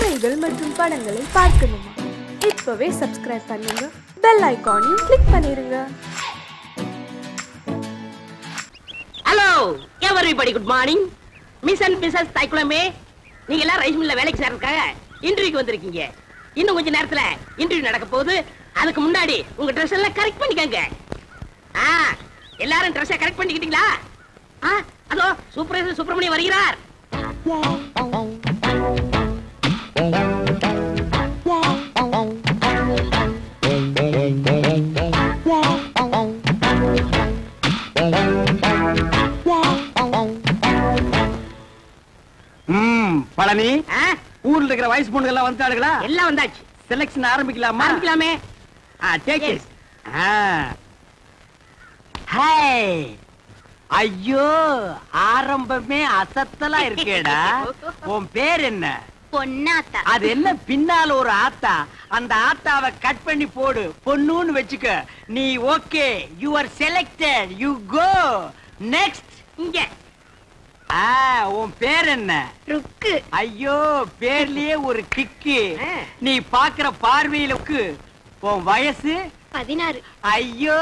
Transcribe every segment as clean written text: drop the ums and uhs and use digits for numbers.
கதைகள் மற்றும் படங்களை பார்க்கணுமா? இப்பவே சப்ஸ்கிரைப் பண்ணுங்க, பெல் ஐகானையும் கிளிக் பண்ணிருங்க. Hello everybody, good morning. Miss and missus தைக்குளமே, நீங்க எல்லாம் ரைஸ் மில்ல வேலைக்கு சேர்றதுக்காக இன்டர்வியூக்கு வந்திருக்கீங்க. இன்னும் கொஞ்ச நேரத்துல இன்டர்வியூ நடக்க போகுது. அதுக்கு முன்னாடி உங்க ட்ரெஸ் எல்லாம் கரெக்ட் பண்ணிக்கங்க. எல்லாரும் ட்ரெஸ்ஸை கரெக்ட் பண்ணிக்கிட்டீங்களா? அதோ சூப்பர்வைசர் சுப்பிரமணியம் வருகிறார். பழனி, ஊர்ல இருக்கிற வயசு பொண்ணுங்க எல்லாம் வந்துட்டாளுங்களா? எல்லாம் வந்தாச்சு. செலக்ஷன் ஆரம்பிக்கலாமா? ஆரம்பிக்கலாமே. Take it. ஹாய். ஐயோ, ஆரம்பமே அசத்தலா இருக்கேடா. உன் பேர் என்ன? பொன்னாத்தா. அது என்ன பின்னால ஒரு ஆத்தா? அந்த ஆத்தாவை கட் பண்ணி போடு, பொண்ணுன்னு வெச்சுக்க. நீ okay, you are selected, you go next. இங்க. உன் பேர் என்ன? ருக்கு. ஐயோ, பேர்லயே ஒரு கிக்கு. நீ பாக்குற பார்வையிலுக்கு. உன் வயசு 16. ஐயோ,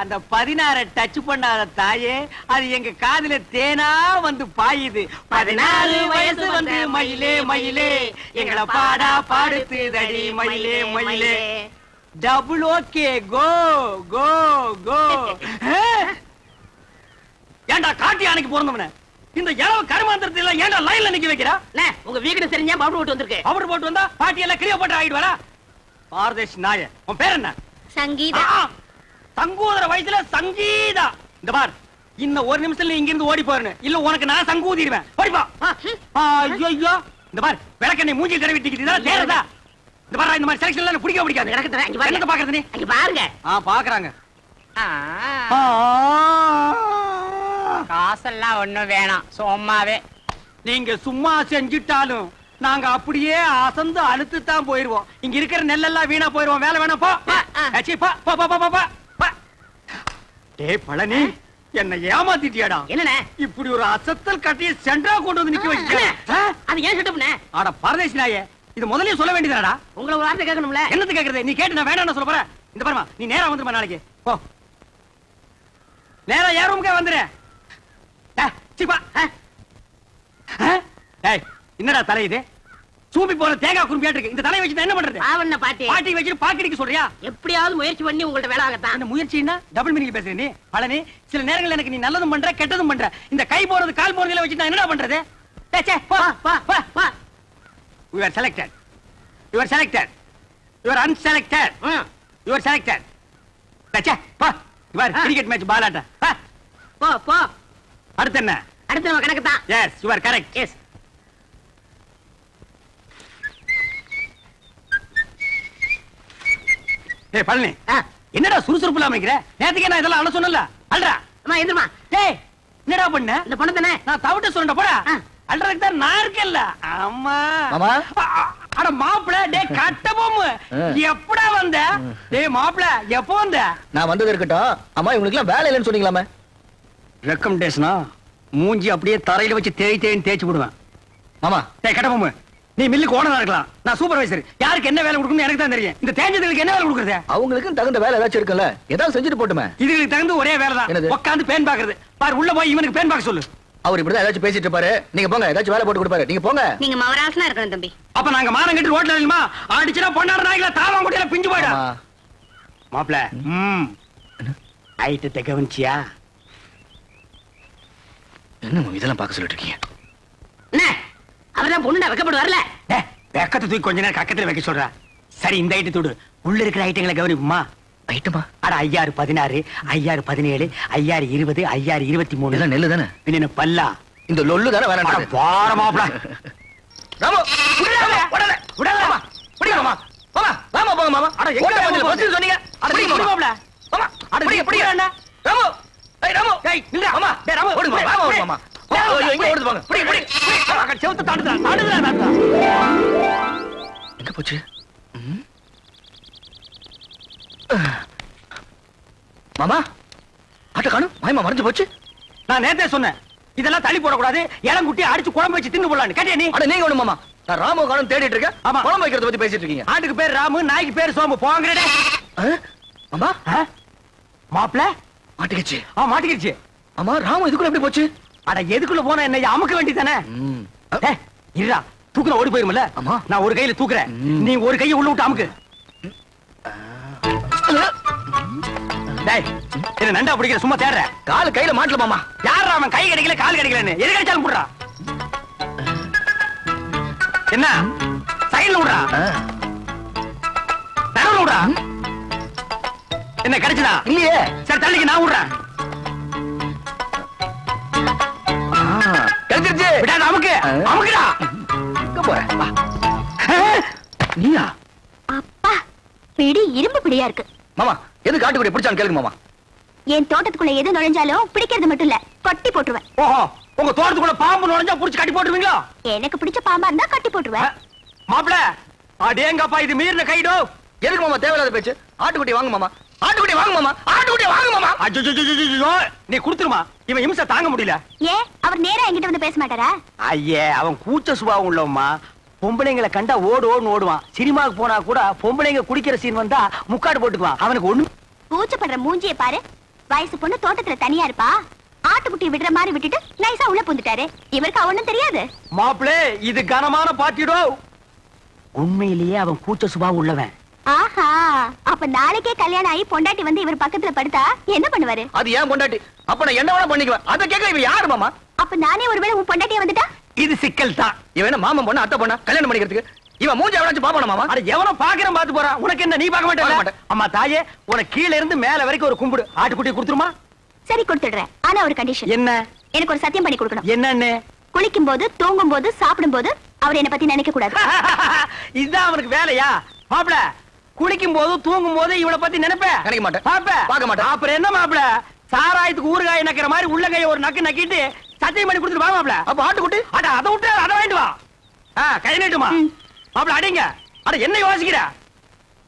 அந்த 16 டச் பண்ணாத தாயே, அது எங்க காதுல தேனா வந்து பாயுது. 14 வயசு வந்து மயிலே மயிலே, எங்களை பாடா பாடுத்து தடி மயிலே மயிலே. டபுள் ஓகே, கோ கோ கோ. ஏண்டா காட்டி அன்னைக்கு பிறந்தவன இந்த இளவ கருமாந்திரத்தை எல்லாம் ஏண்டா லைன்ல நிக்க வைக்கிறா? உங்க வீடு தெரிஞ்சா பவுடர் போட்டு வந்திருக்கு. பவுடர் போட்டு வந்தா பாட்டி எல்லாம் கிளியோ போட்டு ஆயிடுவாரா? பாரதேஷ் நாய. உன் பேர் என்ன? சங்கீதா. சங்கூதர வயசுல சங்கீதா. இந்த பார், இன்னும் ஒரு நிமிஷத்துல இங்க இருந்து ஓடி போறேன், இல்ல உனக்கு நான் சங்கூதிடுவேன். ஓடிப்பா. ஐயோ, இந்த பார், விளக்கெண்ணை மூஞ்சி தடவிட்டிக்கிட்டு இதெல்லாம் தேறதா? இந்த பார், இந்த மாதிரி செலக்ஷன் எல்லாம் பிடிக்க பிடிக்காது. எனக்கு பாக்குறது நீ அங்க பாருங்க. பாக்குறாங்க. காசெல்லாம் ஒண்ணும் வேணாம், சும்மாவே. நீங்க சும்மா செஞ்சிட்டாலும் நாங்க அப்படியே அசந்து அழுத்து தான் போயிருவோம். இங்க இருக்கிற நெல்லெல்லாம் வீணா போயிருவோம். வேலை வேணா போ. டேய் பழனி, என்ன ஏமாத்திட்டியாடா? என்னண்ணே இப்படி ஒரு அசத்தல் கட்டிய சென்ட்ரா கொண்டு வந்து நிக்க வைக்க. அது ஏன் செட்டப்னே? ஆட பரதேசி நாயே, இது முதல்லயே சொல்ல வேண்டியதாடா? உங்களை ஒரு வார்த்தை கேட்கணும்ல. என்னது கேக்குறது? நீ கேட்டு நான் வேணாம்னு சொல்ல போற? இந்த பாருமா, நீ நேரா வந்துருமா நாளைக்கு. போ, நேரா ஏன் ரூமுக்கே வந்துரு. என்னடா தலை இது? சூம்பி போற தேங்காய் குறும்பியாட்டு இருக்கு. இந்த தலையை வச்சு என்ன பண்றது? ஆவண்ண பாட்டி. பாட்டி வச்சு பாக்கடிக்க சொல்றியா? எப்படியாவது முயற்சி பண்ணி உங்கள்ட்ட வேலை ஆகத்தான். என்ன முயற்சின்னா டபுள் மீனிங் பேசுற நீ? பழனி, சில நேரங்கள் எனக்கு நீ நல்லதும் பண்ற கெட்டதும் பண்ற. இந்த கை போறது கால் போறதுல வச்சு நான் என்னடா பண்றது? போ போ போ. You are selected. You are selected. You are unselected. You are selected. போ. இவர் கிரிக்கெட் மேட்ச் பாலாட்ட. போ போ. அடுத்து என்ன? அடுத்து நம்ம கணக்கு தான். Yes, you are correct. Yes. ஏய் பழனி, என்னடா சுறுசுறுப்பு இல்லாம இருக்கிற? நேத்துக்கே நான் இதெல்லாம் அழ சொன்னல. அல்றா. அம்மா எந்திரமா. டேய், என்னடா பண்ண? இந்த பொண்ணு தானே நான் தவிட்ட சொல்றேன் போடா. அல்றதுக்கு தான் நான் இருக்கேன்ல. அம்மா. மாமா. அட மாப்ள, டேய் கட்டபொம்மு. எப்படா வந்த? டேய் மாப்ள, எப்போ வந்த? நான் வந்தது இருக்கட்டும். அம்மா, இவங்களுக்கு எல்லாம் வேலை இல்லைன்னு சொன்னீங்களாமே. ரெக்கமெண்டேஷனா? மூஞ்சி அப்படியே தரையில வச்சு தேய்ன்னு தேய்ச்சு விடுவேன். மாமா. டேய் கட்டபொம்மு, நீ மில்லுக்கு ஓனரா இருக்கலாம், நான் சூப்பர்வைசர். யாருக்கு என்ன வேலை கொடுக்கணும்னு எனக்கு தான் தெரியும். இந்த தேஞ்சதுக்கு என்ன வேலை கொடுக்குறது? அவங்களுக்கு தகுந்த வேலை ஏதாச்சும் இருக்குல்ல, ஏதாவது செஞ்சுட்டு போட்டுமே. இதுக்கு தகுந்த ஒரே வேலை தான், உட்காந்து பேன் பாக்குறது. பாரு, உள்ள போய் இவனுக்கு பேன் பாக்க சொல்லு. அவர் இப்படிதான் ஏதாச்சும் பேசிட்டு இருப்பாரு. நீங்க போங்க, ஏதாச்சும் வேலை போட்டு கொடுப்பாரு. நீங்க போங்க. நீங்க மவராசனா இருக்கணும் தம்பி. அப்ப நாங்க மானம் கட்டி ரோட்ல நில்லுமா? அடிச்சுனா பொண்ணாட நாய்கள தாவாங்குடியில பிஞ்சு போய்டா. மாப்ள, ஐட்டத்தை கவனிச்சியா? என்ன இதெல்லாம் பார்க்க சொல்லிட்டு இருக்கீங்க? என்ன அவர்தான் பொண்ணு வைக்கப்பட்டு வரல. வெக்கத்தை தூக்கி கொஞ்ச நேரம் கக்கத்துல வைக்க சொல்ற. சரி, இந்த ஐட்டு தூடு. உள்ள இருக்கிற ஐட்டங்களை கவனிப்புமா? ஐட்டமா? அட 5016, 5017, 5020, 5023. இதெல்லாம் நெல்லு தானே? பின்ன பல்லா. இந்த லொல்லு தானே வேணாம். பார மாப்ள. ராமு, விடல விடல. பிடிக்கமா? மாமா, ராமா போங்க மாமா. அட எங்க வந்து பஸ் சொன்னீங்க? அட பிடி மாப்ள. மாமா, அட பிடி என்ன? ராமு, ஏய் ராமு, ஏய் நில்ல. மாமா, டேய் ராமு, ஓடு மாமா. ராமு, ஓடு மாமா. ஐயோ, எங்க ஓடுது பாங்க. பிடி. மாமா, செவுத்து தாண்டுடா. எங்க போச்சு? மாமா, ஆட்ட காணோம். மாயமா மறைஞ்சு போச்சு. நான் நேத்தே சொன்னேன், இதெல்லாம் தள்ளி போடக்கூடாது, இளங்குட்டி அடிச்சு குழம்பு வச்சு தின்னு போடலான்னு. கேட்டியா நீ? அட நீங்க ஒண்ணு மாமா, நான் ராமு காணும் தேடிட்டு இருக்கேன். ஆமா. குழம்பு வைக்கிறத பத்தி பேசிட்டு இருக்கீங்க. ஆட்டுக்கு பேர் ராமு, நாய்க்கு பேர் சோமு. போங்கடே. மாமா மாப்பிள மாட்டிக்கிச்சு. மாட்டிக்கிச்சு. ஆமா, ராமு இதுக்குள்ள எப்படி போச்சு? அட எதுக்குள்ள போனா என்ன, அமுக்க வேண்டியதானே. இருடா, தூக்குற ஓடி போயிருமல்ல. ஆமா. நான் ஒரு கையில தூக்குறேன், நீ ஒரு கையை உள்ள விட்டு அமுக்கு. டேய், என்ன நண்டா பிடிக்கிற, சும்மா தேடுற. காலு கையில மாட்டல மாமா. யாரா அவன் கை கிடைக்கல கால் கிடைக்கலன்னு எது கிடைச்சாலும் போடுறா. என்ன சைடுல விடுறா, நடுவுல விடுறா. என்ன கிடைச்சதா? இல்லையே. சரி தள்ளிக்கு, நான் விடுறேன். கிடைச்சிருச்சு. விடாத, அமுக்கு அமுக்குடா. எங்க போற? வா. நீயா? அப்பா பிடி இரும்பு பிடியா இருக்கு. மாமா எது காட்டுக்குடி பிடிச்சான்னு கேளுங்க மாமா. என் தோட்டத்துக்குள்ள எது நுழைஞ்சாலும் பிடிக்கிறது மட்டும் இல்ல, கட்டி போட்டுருவேன். ஓஹோ, உங்க தோட்டத்துக்குள்ள பாம்பு நுழைஞ்சா புடிச்சு கட்டி போட்டுருவீங்களா? எனக்கு பிடிச்ச பாம்பா இருந்தா கட்டி போட்டுருவேன். மாப்பிள, அடேங்கப்பா, இது மீறின கைடோ. எதுக்கு மாமா தேவையில்லாத பேச்சு? ஆட்டுக்குட்டி வாங்க மாமா, ஆட்டுக்குட்டி வாங்க மாமா, ஆட்டுக்குட்டி வாங்க மாமா. அஜ்ஜோ, நீ குடுத்துருமா, இவன் இம்சை தாங்க முடியல. ஏன் அவர் நேரா என்கிட்ட வந்து பேச மாட்டாரா? ஐயே, அவன் கூச்ச சுபாவம் உள்ளவம்மா. பொம்பளைங்களை கண்டா ஓடுன்னு ஓடுவான். சினிமாவுக்கு போனா கூட பொம்பளைங்க குடிக்கிற சீன் வந்தா முக்காடு போட்டுக்குவான். அவனுக்கு ஒண்ணு கூச்சப்படுற மூஞ்சியை பாரு. வயசு பொண்ணு தோட்டத்துல தனியா இருப்பா, ஆட்டுக்குட்டி விடுற மாதிரி விட்டுட்டு நைஸா உள்ள புந்துட்டாரு. இவருக்கு அவனும் தெரியாது. மாப்பிளே, இது கனமான பாட்டிடோ. உண்மையிலேயே அவன் கூச்ச சுபாவம் உள்ளவன். ஆஹா, அப்ப நாளைக்கே கல்யாணம் ஆகி பொண்டாட்டி வந்து இவர் பக்கத்துல படுத்தா என்ன பண்ணுவாரு? அது ஏன் பொண்டாட்டி, அப்ப நான் என்ன வேணா பண்ணிக்குவேன். அத கேட்க இவன் யாரு மாமா? அப்ப நானே ஒருவேளை உன் பொண்டாட்டியா வந்துட்டா? இது சிக்கல் தான். இவன் என்ன மாமன் பொண்ணு அத்தை பொண்ணா கல்யாணம் பண்ணிக்கிறதுக்கு? இவன் மூஞ்ச எவனாச்சும் பாப்பானா மாமா? அட எவனோ பாக்குறேன், பாத்து போறான். உனக்கு என்ன, நீ பார்க்க பார்க்க மாட்டே? மாட்டேன். அம்மா தாயே, உனக்கு கீழ இருந்து மேல வரைக்கும் ஒரு கும்பிடு. ஆட்டுக்குட்டியை கொடுத்துருமா? சரி கொடுத்துடுறேன். ஆனா ஒரு கண்டிஷன். என்ன? எனக்கு ஒரு சத்தியம் பண்ணி கொடுக்கணும். என்னன்னு? குளிக்கும் போது, தூங்கும் போது, சாப்பிடும் போது அவர் என்ன பத்தி நினைக்க கூடாது. இதுதான் அவனுக்கு வேலையா? மாப்பிள, குளிக்கும் போது தூங்கும் போது இவளை பத்தி நினைப்பேன். நினைக்க மாட்டேன். பார்க்க மாட்டேன். அப்புறம் என்ன மாப்பிள, சாராயத்துக்கு ஊறுகாய் நக்கிற மாதிரி உள்ள கைய ஒரு நக்கு நக்கிட்டு சத்தியம் பண்ணி கொடுத்துட்டு வா மாப்பிள. அப்ப ஆட்டுக்குட்டி அட அதை விட்டு அதை வாங்கிட்டு வா. கை நீட்டுமா மாப்பிள, அடிங்க. அட என்ன யோசிக்கிற?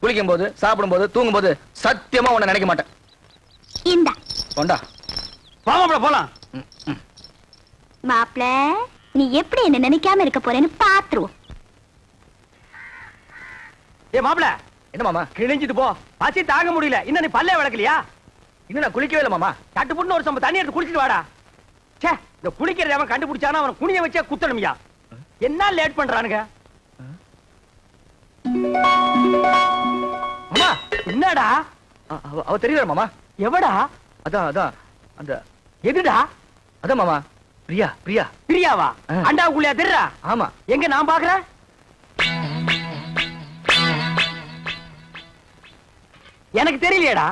குளிக்கும் போது, சாப்பிடும் போது, தூங்கும் போது சத்தியமா உன்னை நினைக்க மாட்டேன். இந்தா கொண்டா. வா மாப்பிள, போலாம். மாப்பிள, நீ எப்படி என்ன நினைக்காம இருக்க போறேன்னு பாத்துருவோம். ஏ மாப்பிள, என்ன மாமா? கிழிஞ்சிட்டு போ, பசி தாங்க முடியல. இன்னும் நீ பல்லே விளக்கலையா? இன்னும் நான் குளிக்கவே இல்லை மாமா. கட்டுப்புட்டு ஒரு சம்ப தண்ணி எடுத்து குடிச்சிட்டு வாடா. சே, இந்த குளிக்கிறத அவன் கண்டுபிடிச்சானா அவன் குனிய வச்சே குத்தணும்யா. என்ன லேட் பண்றானுங்க? மாமா என்னடா? அவ தெரியல மாமா. எவடா? அதான் அதான் அந்த எதுடா? அதான் மாமா, பிரியா பிரியா. பிரியாவா? அண்டாவுக்குள்ளயா தெரியா? ஆமா. எங்க நான் பாக்குறேன்? எனக்கு தெரியலையேடா.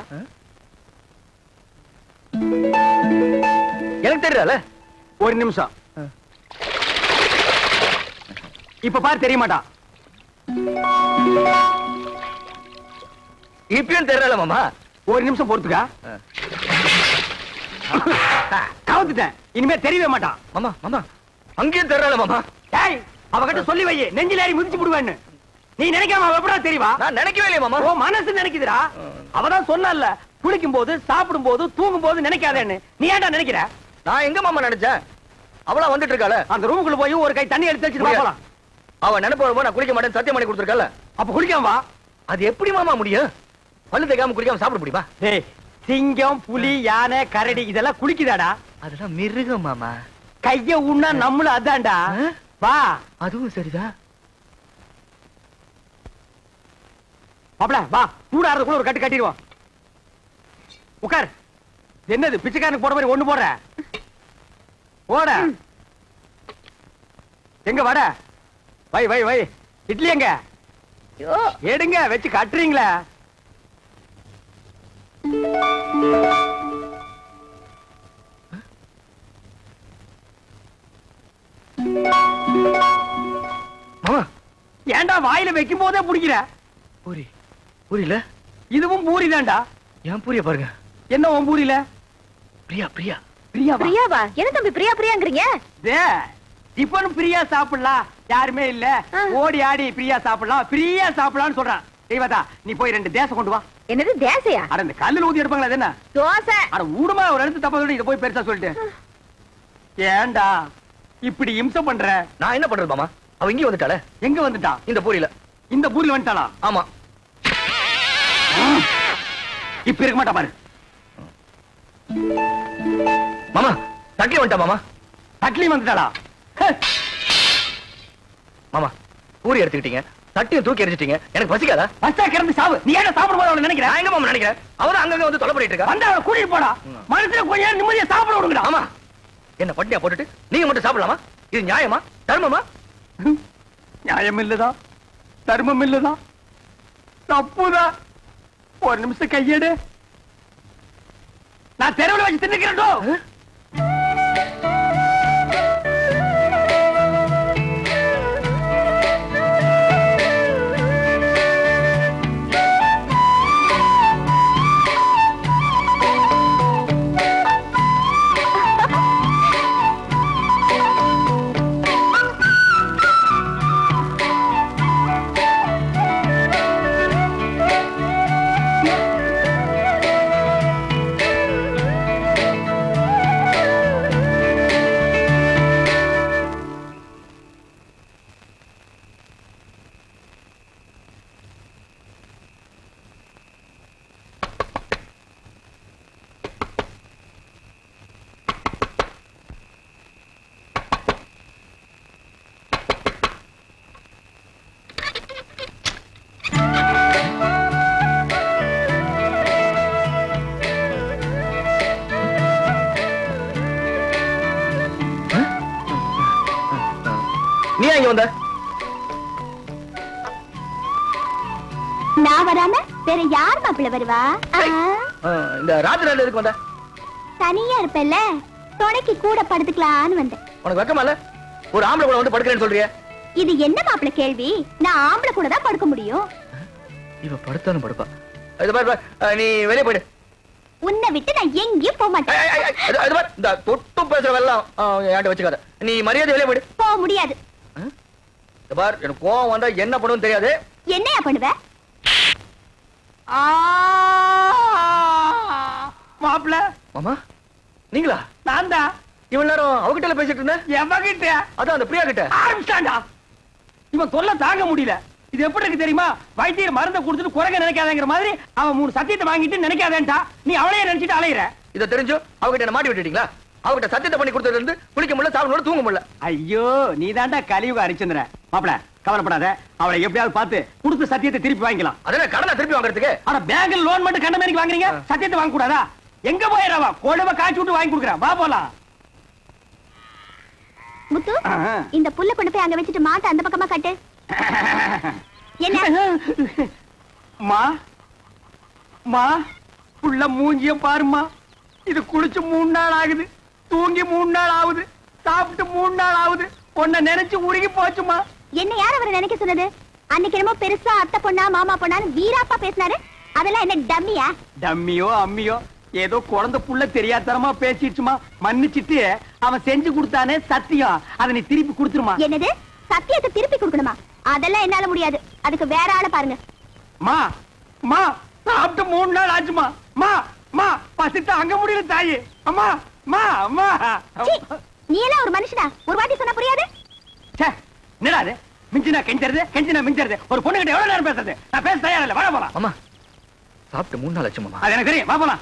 எனக்கு தெரியல. ஒரு நிமிஷம். இப்ப பாரு, தெரிய மாட்டான். இப்பயும் தெரியல மாமா. ஒரு நிமிஷம் பொறுத்துக்கா. கவுத்துட்டேன், இனிமே தெரியவே மாட்டான். மாமா மாமா அங்கேயும் தெரியல மாமா. டேய், அவகிட்ட சொல்லி வை, நெஞ்சில ஏறி மிதிச்சு விடுவேன்னு. நீ நினைக்காம அவ எப்படா தெரியவா? நான் நினைக்கவே இல்லையே மாமா. ஓ மனசு நினைக்குதுடா. அவதான் சொன்னல்ல, குளிக்கும் போது, சாப்பிடும் போது, தூங்கும் போது நினைக்காதேன்னு. நீ ஏன்டா நினைக்கிற? நான் எங்க மாமா நினைச்சேன்? அவளா வந்துட்டு இருக்காள. அந்த ரூமுக்குள்ள போய் ஒரு கை தண்ணி எடுத்து வச்சுட்டு போலாம். அவ நினைப்ப நான் குளிக்க மாட்டேன் சத்தியம் பண்ணி கொடுத்துருக்கல. அப்ப குளிக்காம வா. அது எப்படி மாமா முடியும்? பல்லு தேய்க்காம குளிக்காம சாப்பிட முடியுமா? டேய், சிங்கம், புலி, யானை, கரடி இதெல்லாம் குளிக்குதாடா? அதெல்லாம் மிருகம் மாமா. கைய உண்ணா நம்மளும் அதான்டா. வா. அதுவும் சரிதான். மாப்ள வா, கூடாறதுக்குள்ள ஒரு கட்டு கட்டிடுவோம். உட்கார். என்னது பிச்சைக்காரனுக்கு போட மாதிரி ஒண்ணு போடுற? போட. எங்க வட? வை வை வை. இட்லி எங்க? எடுங்க, வச்சு கட்டுறீங்களா? மாமா ஏன்டா வாயில வைக்கும் போதே பிடிக்கிற? பூரி பூரியில இதுவும் பூரி தான்டா. ஏன் பூரிய பாருங்க. என்ன உன் பூரியில? பிரியா பிரியா. பிரியாவா? பிரியாவா? என்ன தம்பி பிரியா பிரியாங்கறீங்க? டிபன் பிரியா சாப்பிடலாம், யாருமே இல்ல, ஓடி ஆடி பிரியா சாப்பிடலாம், பிரியா சாப்பிடலாம்னு சொல்றான். தெய்வதா, நீ போய் 2 தேசை கொண்டு வா. என்னது தேசையா? அட இந்த கல்லுல ஊதி எடுப்பாங்களா? அது என்ன தோசை? அட ஊடுமா, ஒரு இடத்து தப்பா சொல்லி இத போய் பெருசா சொல்லிட்டு. ஏன்டா இப்படி இம்சை பண்ற? நான் என்ன பண்றது மாமா? அவ இங்க வந்துட்டாளே. எங்க வந்துட்டா? இந்த பூரியில. இந்த பூரியில வந்துட்டாளா? ஆமா. இப்ப இருக்க மாட்டா பாரு. மாமா தட்லி வந்துட்டா மாமா. தட்லி வந்துட்டாளா? மாமா பூரி எடுத்துக்கிட்டீங்க, தட்டியும் தூக்கி எரிஞ்சிட்டீங்க. எனக்கு பசிக்காதா? பஸ்டா கிளம்பி சாவு. நீ ஏன் சாப்பிடும் போது அவளை நினைக்கிறேன்? நான் எங்க மாமா நினைக்கிறேன்? அவதான் அங்கங்க வந்து தொலை பண்ணிட்டு இருக்கா. வந்து அவளை கூட்டிட்டு போடா. மனசுல கொஞ்ச நேரம் நிம்மதியா சாப்பிட விடுங்கடா. ஆமா, என்ன பட்டியா போட்டுட்டு நீங்க மட்டும் சாப்பிடலாமா? இது நியாயமா தர்மமா? நியாயம் இல்லதா, தர்மம் இல்லதா, தப்புதான். ஒரு நிமிஷம் கையெடு. நான் தெருவில் வச்சு தின்னுக்கிறேன். நீ இங்க வந்த? நான் வராம வேற யார் மாப்பிள்ள வருவா? இந்த ராத்திரில எதுக்கு வந்த? தனியா இருப்பல்ல, துணைக்கு கூட படுத்துக்கலான்னு வந்தேன். உனக்கு வெக்கமா இல்ல? ஒரு ஆம்பளை கூட வந்து படுக்கிறேன்னு சொல்றியே. இது என்ன மாப்பிள்ள கேள்வி? நான் ஆம்பளை கூட தான் படுக்க முடியும். இவ படுத்தாலும் படுப்பா. இது பாரு, நீ வெளியே போயிடு. உன்னை விட்டு நான் எங்கேயும் போக மாட்டேன். இந்த தொட்டு பேசுறவெல்லாம் என்கிட்ட வச்சுக்காத. நீ மரியாதை வெளியே போயிடு. போக முடியாது. பார், எனக்கு கோவம் வந்தா என்ன பண்ணுன்னு தெரியாது. என்னையா பண்ணுவ? மாப்பிள்ள. மாமா நீங்களா? நான் தான். இவன் நேரம் அவகிட்ட பேசிட்டு இருந்தேன். எவகிட்ட? அதான் அந்த பிரியா கிட்ட. ஆரம்பிச்சாண்டா. இவன் தொல்லை தாங்க முடியல. இது எப்படி இருக்கு தெரியுமா? வைத்தியர் மருந்தை கொடுத்துட்டு குறைக்க நினைக்காதங்கிற மாதிரி அவன் 3 சத்தியத்தை வாங்கிட்டு நினைக்காதேன்டா. நீ அவளையே நினைச்சிட்டு அலையிற. இதை தெரிஞ்சு அவகிட்ட என்ன மாட்டி விட்டுட்டீங்களா? அவகிட்ட சத்தியத்தை பண்ணி கொடுத்ததுல இருந்து குளிக்க முடியல, சாப்பிட முடியல, தூங்க முடியல. ஐயோ, நீ தாண்டா கலியுக ஹரிச்சந்திர. மாப்பிள கவலைப்படாத. அவளை எப்படியாவது பார்த்து கொடுத்த சத்தியத்தை திருப்பி வாங்கிக்கலாம். அதென்ன கடனை திருப்பி வாங்குறதுக்கு? ஆனா பேங்க்ல லோன் மட்டும் கண்ட மாதிரி வாங்குறீங்க, சத்தியத்தை வாங்க கூடாதா? எங்க போயிடவா? கொழுவ காய்ச்சி விட்டு வாங்கி கொடுக்குறேன். வா போலாம். முத்து, இந்த புல்ல கொண்டு போய் அங்க வச்சுட்டு மாட்ட அந்த பக்கமா கட்டு. என்ன? மா மா புள்ள மூஞ்சிய பாருமா. இது குளிச்சு 3 நாள் ஆகுது, தூங்கி 3 நாள் ஆகுது, சாப்பிட்டு 3 நாள் ஆகுது. உன்னை நினைச்சு உருகி போச்சுமா. என்ன யார் அவரை நினைக்க சொன்னது? அன்னைக்கு என்னமோ பெருசா அத்தை பொண்ணா மாமா பொண்ணான்னு வீராப்பா பேசினாரு. அதெல்லாம் என்ன டம்மியா? டம்மியோ அம்மியோ ஏதோ குழந்தை புள்ள தெரியாதனமா பேசிடுச்சுமா. மன்னிச்சிட்டு அவன் செஞ்சு கொடுத்தானே சத்தியம், அதை நீ திருப்பி கொடுத்துருமா. என்னது? சத்தியத்தை திருப்பி கொடுக்கணுமா? அதெல்லாம் என்னால முடியாது. அதுக்கு வேற ஆளை பாருங்க. மா மா சாப்பிட்டு 3 நாள் ஆச்சுமா. மா மா பசித்து அங்க முடியல தாயி. அம்மா மா அம்மா. நீ எல்லாம் ஒரு மனுஷனா? ஒரு வாட்டி சொன்னா புரியாது? என்னடா அது? மிஞ்சினா கெஞ்சறது, கெஞ்சினா மிஞ்சறது. ஒரு பொண்ணு கிட்ட எவ்வளவு நேரம் பேசுறது? நான் பேச தயாரா இல்ல. வா போலாம். அம்மா சாப்பிட்டு 3 நாள் ஆச்சு மாமா. அது எனக்கு தெரியும். வா போலாம்.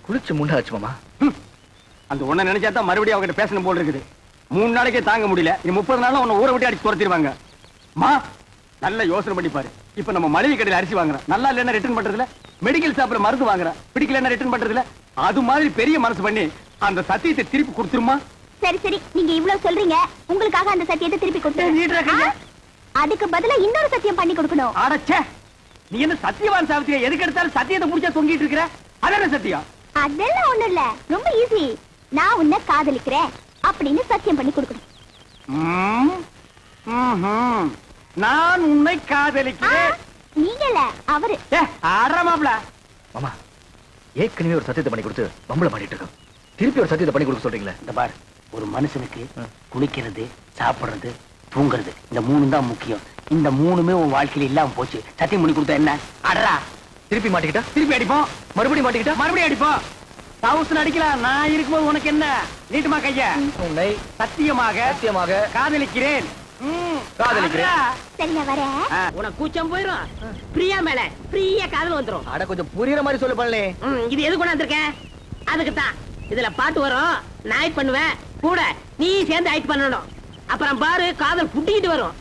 குளிச்சு 3 நாள் ஆச்சு மாமா. அந்த ஒண்ண நினைச்சா தான் மறுபடியும் அவகிட்ட பேசணும் போல இருக்குது. 3 நாளைக்கே தாங்க முடியல. இனி 30 நாள்ல உன்னை ஊரை விட்டு அடிச்சு துரத்திடுவாங்க. மா நல்ல யோசனை பண்ணி பாரு. இப்ப நம்ம மளிகை கடையில அரிசி வாங்குறோம், நல்லா இல்லைன்னா ரிட்டர்ன் பண்றதுல. மெடிக்கல் ஷாப்ல மருந்து வாங்குறோம், பிடிக்கலன்னா ரிட்டர்ன் பண்றதுல. அது மாதிரி பெரிய மனசு பண்ணி அந்த சத்தியத்தை திருப்பி கொடுத்துருமா. சரி சரி, நீங்க இவ்வளவு சொல்றீங்க, உங்களுக்காக அந்த சத்தியத்தை திருப்பி கொடுத்துறேன். அதுக்கு பதிலா இன்னொரு சத்தியம் பண்ணி கொடுக்கணும். அடச்சே, நீ என்ன சத்தியவான் சாவித்திரியா? எதுக்கு எடுத்தாலும் சத்தியத்தை முடிச்சா தொங்கிட்டு இருக்கிற? அதென்ன சத்தியம்? அதெல்லாம் ஒண்ணும் இல்ல, ரொம்ப ஈஸி. நான் உன்னை காதலிக்கிறேன் அப்படின்னு சத்தியம் பண்ணி கொடுக்கணும். நான் உன்னை காதலிக்கிறேன். நீங்க இல்ல, அவரு. ஆடுறமாப்ல. மாமா ஏற்கனவே ஒரு சத்தியத்தை பண்ணி கொடுத்து பம்பளை பண்ணிட்டு இருக்கோம். திருப்பி ஒரு சத்தியத்தை பண்ணி கொடுக்க சொல்றீங்களே. இந்த பார், ஒரு மனுஷனுக்கு குளிக்கிறது, சாப்பிடுறது, தூங்குறது, இந்த 3 தான் முக்கியம். இந்த 3மே உன் வாழ்க்கையில இல்லாம போச்சு. சத்தியம் பண்ணி கொடுத்தா என்ன? அடரா. திருப்பி மாட்டிக்கிட்டா திருப்பி அடிப்போம். மறுபடியும் மாட்டிக்கிட்டா மறுபடியும் அடிப்போம். 1000 அடிக்கலாம். நான் இருக்கும்போது உனக்கு என்ன? நீட்டுமா கைய. உன்னை சத்தியமாக சத்தியமாக காதலிக்கிறேன். காதலிக்கிறேன். சரிங்க வரேன். உனக்கு கூச்சம் போயிரும். பிரியா மேல பிரியா காதல் வந்துரும். அட கொஞ்சம் புரியுற மாதிரி சொல்லு பழனி. இது எது கொண்டு வந்திருக்கேன்? அதுக்கு தான். இதுல பாட்டு வரும், நான் ஆக்ட் பண்ணுவேன், கூட நீ சேர்ந்து ஆக்ட் பண்ணணும். அப்புறம் பாரு காதல் புட்டிக்கிட்டு வரும்.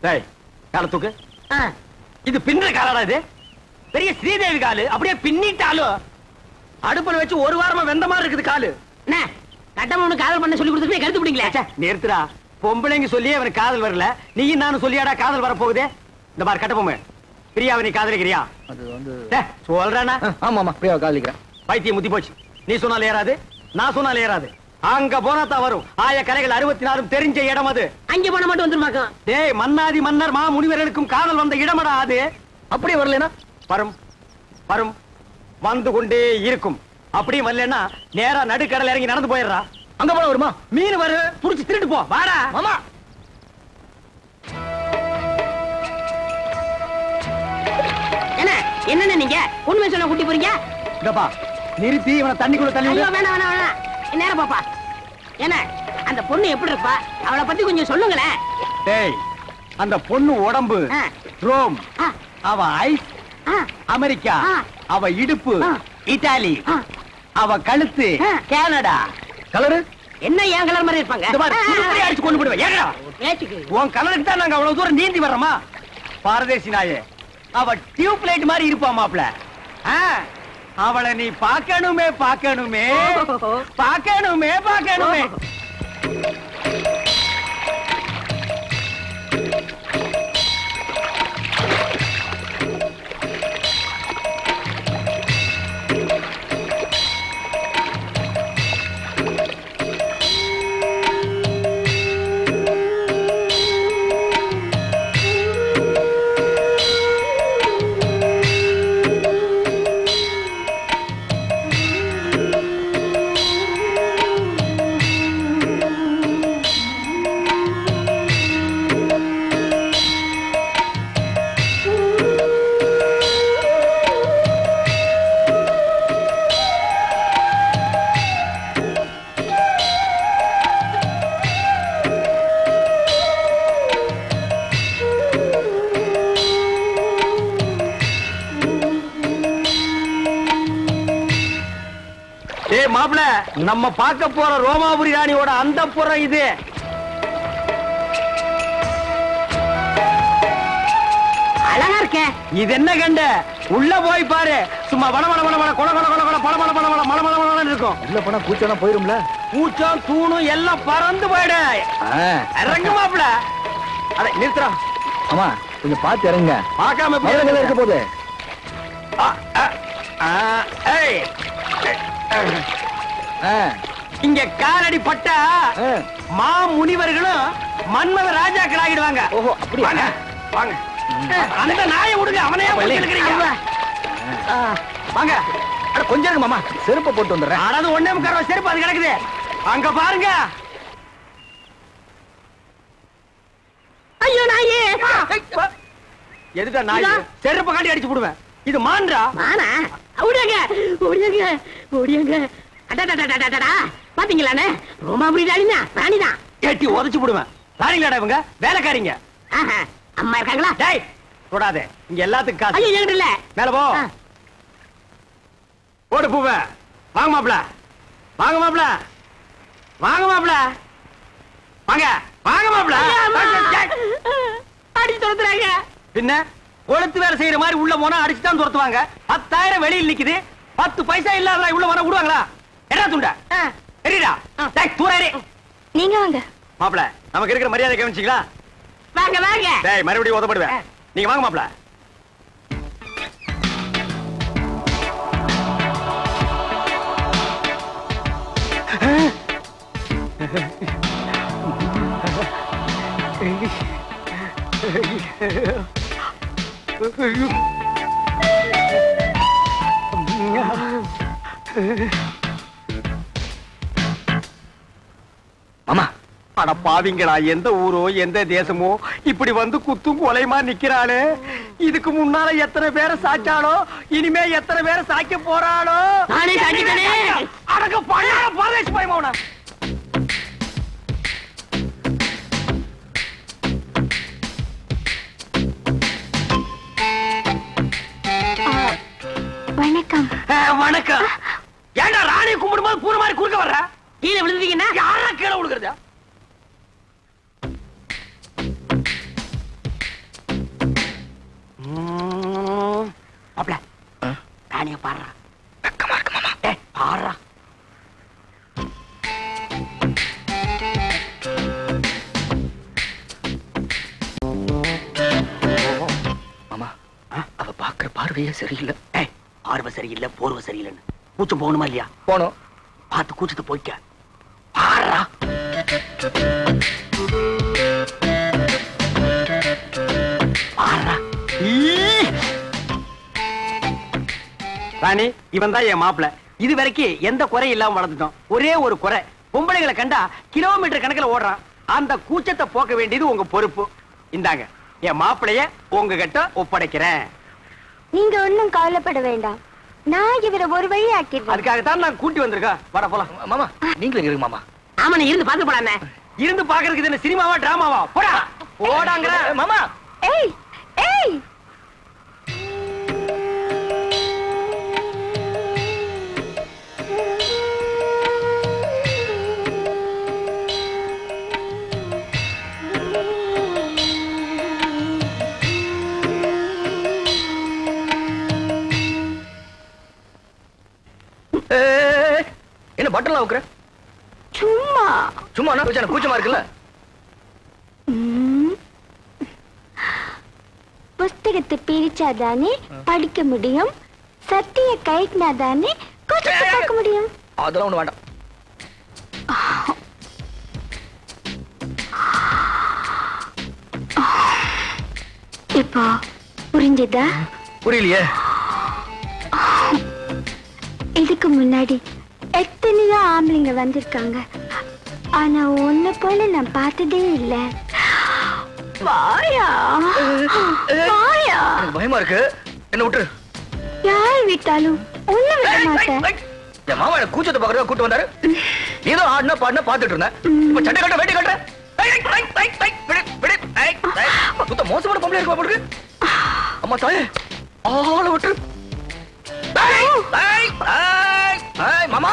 டேய் கால தூக்கு. இது பின்ன காலடா. இது பெரிய ஸ்ரீதேவி காலு. அப்படியே பின்னிட்டாலும் அடுப்புல வச்சு ஒரு வாரமா வெந்த மாதிரி இருக்குது காலு. என்ன கட்டமனு காதல் பண்ண சொல்லி கொடுத்துட்டு கருத்து பிடிங்களா? நிறுத்துறா. பொம்பளைங்க சொல்லியே அவனுக்கு காதல் வரல, நீயும் நானும் சொல்லியாடா காதல் வர போகுது. இந்த மாதிரி கட்டப்பொம்மை பிரியாவை நீ காதலிக்கிறியா? அது வந்து சொல்றானா? ஆமா பிரியாவை காதலிக்கிறேன். பைத்தியம் முத்தி போச்சு. நீ சொன்னால ஏறாது, நான் சொன்னால ஏறாது. அங்க போனா தான் வரும். ஆய கரைகள் 64 தெரிஞ்ச இடம் அது. அங்க போன மட்டும் வந்துருமாக்கும். டேய் மன்னாதி மன்னர் மா முனிவர்களுக்கும் காதல் வந்த இடமடா அது. அப்படியே வரலனா வரும் வரும் வந்து கொண்டே இருக்கும். அப்படியே வரலன்னா நேரா நடுக்கடல் இறங்கி நடந்து போயிடுறா. அங்க போன வருமா? மீன் வரு புடிச்சு திருட்டு போ. வாடா மாமா. என்ன நீங்க உண்மை சொல்ல கூட்டி போறீங்க? இதப்பா நிறுத்தி இவனை தண்ணிக்குள்ள தள்ளி ஐயோ வேணாம் வேணாம் வேணாம். நேரா பாப்பா. என்ன அந்த பொண்ணு எப்படி இருப்பா? அவளை பத்தி கொஞ்சம் சொல்லுங்களேன். டேய் அந்த பொண்ணு உடம்பு ரோம், அவ ஐஸ் அமெரிக்கா, அவ இடுப்பு இத்தாலி, அவ கழுத்து கனடா. கலரு என்ன ஏன் கலர் மாதிரி இருப்பாங்க? இந்த மாதிரி குடுக்குறே அடிச்சு கொண்டு போடுவேன். ஏங்கடா உன் கலருக்கு தான் நாங்க அவ்வளவு தூரம் நீந்தி வர்றோமா? பாரதேசி நாயே, அவ டியூப் லைட் மாதிரி இருப்பா மாப்ள. அவளை நீ பார்க்கணுமே பார்க்கணுமே பார்க்கணுமே பார்க்கணுமே. மாப்ள நம்ம பார்க்க போற ரோமாபுரி ராணியோட அந்தப்புறம் இது. அழகா இருக்கே. இது என்ன கண்ட? உள்ள போய் பாரு. சும்மா வட வட வட வட கொல கொல கொல கொல பல பல பல பல மல மல மலன்னு இருக்கும். உள்ள போனா பூச்செல்லாம் போயிரும்ல. பூச்சம் தூணும் எல்லாம் பறந்து போயிடு. இறங்கு மாப்ள. அட நிறுத்துறா. ஆமா கொஞ்சம் பார்த்து இறங்குங்க. பார்க்காம போய் இருக்க போகுது. ஏய் இங்க காலடி பட்டா மா முனிவர்களும் மன்மத ராஜாக்கள் ஆகிடுவாங்க. ஓஹோ அப்படி வாங்க வாங்க. அந்த நாயை விடுங்க. அவனே இருக்கிறீங்க. வாங்க. அட கொஞ்சம் இருக்கு மாமா. செருப்பை போட்டு வந்துடுறேன். அதாவது ஒண்ணே முக்கால் செருப்பு அது கிடக்குது. அங்க பாருங்க. ஐயோ நாயே. எதுடா நாய்? செருப்பை காட்டி அடிச்சு போடுவேன். இது மான்றா? மானா? ஓடியாங்க ஓடியாங்க ஓடியாங்க. அடடடடடடடா பாத்தீங்களானே? ரோமாபுரி ராணினா ராணிதான். ஏட்டி உதைச்சு போடுவேன். ராணிங்களாடா இவங்க? வேலைக்காரிங்க. அம்மா இருக்காங்களா? டேய் தொடாதே. இங்க எல்லாத்துக்கும் காசு. ஐயோ என்கிட்ட இல்ல. மேல போ. ஓடு பூவே. வாங்க மாப்ள. வாங்க மாப்ள. வாங்க மாப்ள. வாங்க வாங்க மாப்ள. அடிச்சு தொடுறாங்க. பின்ன கொளுத்து வேலை செய்யற மாதிரி உள்ள போனா அடிச்சுதான் துரத்துவாங்க. 10,000 வெளியில் நிக்குது. 10 பைசா இல்லாத உள்ள வர விடுவாங்களா? என்ன துண்ட தெரியுதா? தூரே நீங்க வாங்க மாப்பிள. நமக்கு இருக்கிற மரியாதை கவனிச்சிங்களா? வாங்க வாங்க. டேய் மறுபடியும் உதப்படுவேன். நீங்க வாங்க மாப்பிள. மாமா அட பாவிங்களா, எந்த ஊரோ எந்த தேசமோ இப்படி வந்து குத்தும் கொலைமா நிக்கிறாளே. இதுக்கு முன்னால எத்தனை பேரை சாச்சாலோ, இனிமே எத்தனை பேரை சாய்க்க போறாளோ. நானே சாய்ச்சிட்டேனே. அடக்க பண்ணால பரதேசி பயமாவன. வணக்கம். வணக்கம். ஏண்டா ராணி கும்பிடும்போது பூர மாதிரி குறுக்க வர்ற? கீழே விழுந்தீங்கன்னா யாரா கீழே விழுகிறதா? அப்பல ராணிய பாடுறா. வெக்கமா இருக்கு மாமா. பாடுறா. மாமா அவ பாக்குற பார்வையே சரியில்லை. பார்வை சரியில்லை, போர்வை சரியில்லைன்னு கூச்சம் போகணுமா இல்லையா? போனோம். பார்த்து கூச்சத்தை போய்க்க. பாடுறா. பாடுறா. ராணி, இவன் தான் என் மாப்பிள. இது வரைக்கும் எந்த குறையும் இல்லாம வளர்ந்துட்டோம். ஒரே ஒரு குறை, பொம்பளைகளை கண்டா கிலோமீட்டர் கணக்கில் ஓடுறான். அந்த கூச்சத்தை போக்க வேண்டியது உங்க பொறுப்பு. இந்தாங்க என் மாப்பிளைய உங்ககிட்ட ஒப்படைக்கிறேன். நீங்க ஒன்னும் கவலைப்பட வேண்டாம். நான் இவரை ஒரு வழி ஆக்கிடுறேன். அதுக்காகத்தான் நான் கூட்டி வந்திருக்கேன். வர போலாம். மாமா நீங்களும் இருக்கு மாமா. ஆமா, நீ இருந்து பாத்து போடானே. இருந்து பாக்குறதுக்கு இது என்ன சினிமாவா டிராமாவா? போடா போடாங்கற. மாமா ஏய் ஏய் என்ன பட்டன்லாம் வைக்கிற? சும்மா சும்மா கூச்சமா இருக்குல்ல? புஸ்தகத்தை பிரிச்சாதானே படிக்க முடியும். சத்திய கைட்னாதானே கூச்சத்தை பார்க்க முடியும். அதெல்லாம் ஒண்ணு வேண்டாம். இப்போ புரிஞ்சதா? புரியலையே. இதுக்கு முன்னாடி எத்தனையோ ஆம்பளைங்க வந்திருக்காங்க. ஆனா ஒண்ணு போல நான் பார்த்ததே இல்ல. வாயா வாயா. எனக்கு பயமா இருக்கு. என்ன விட்டுரு. யார் விட்டாலும் ஒண்ணு விட மாட்டேன். என் மாமா எனக்கு கூச்சத்தை பாக்குறதா கூட்டு வந்தாரு. ஏதோ ஆடினா பாடினா பாத்துட்டு இருந்தேன். இப்ப சட்டை கட்ட வேட்டி கட்ட சுத்த மோசமான பொம்பளை இருக்கு போட்டுருக்கு. அம்மா தாயே ஆள விட்டுரு. மாமா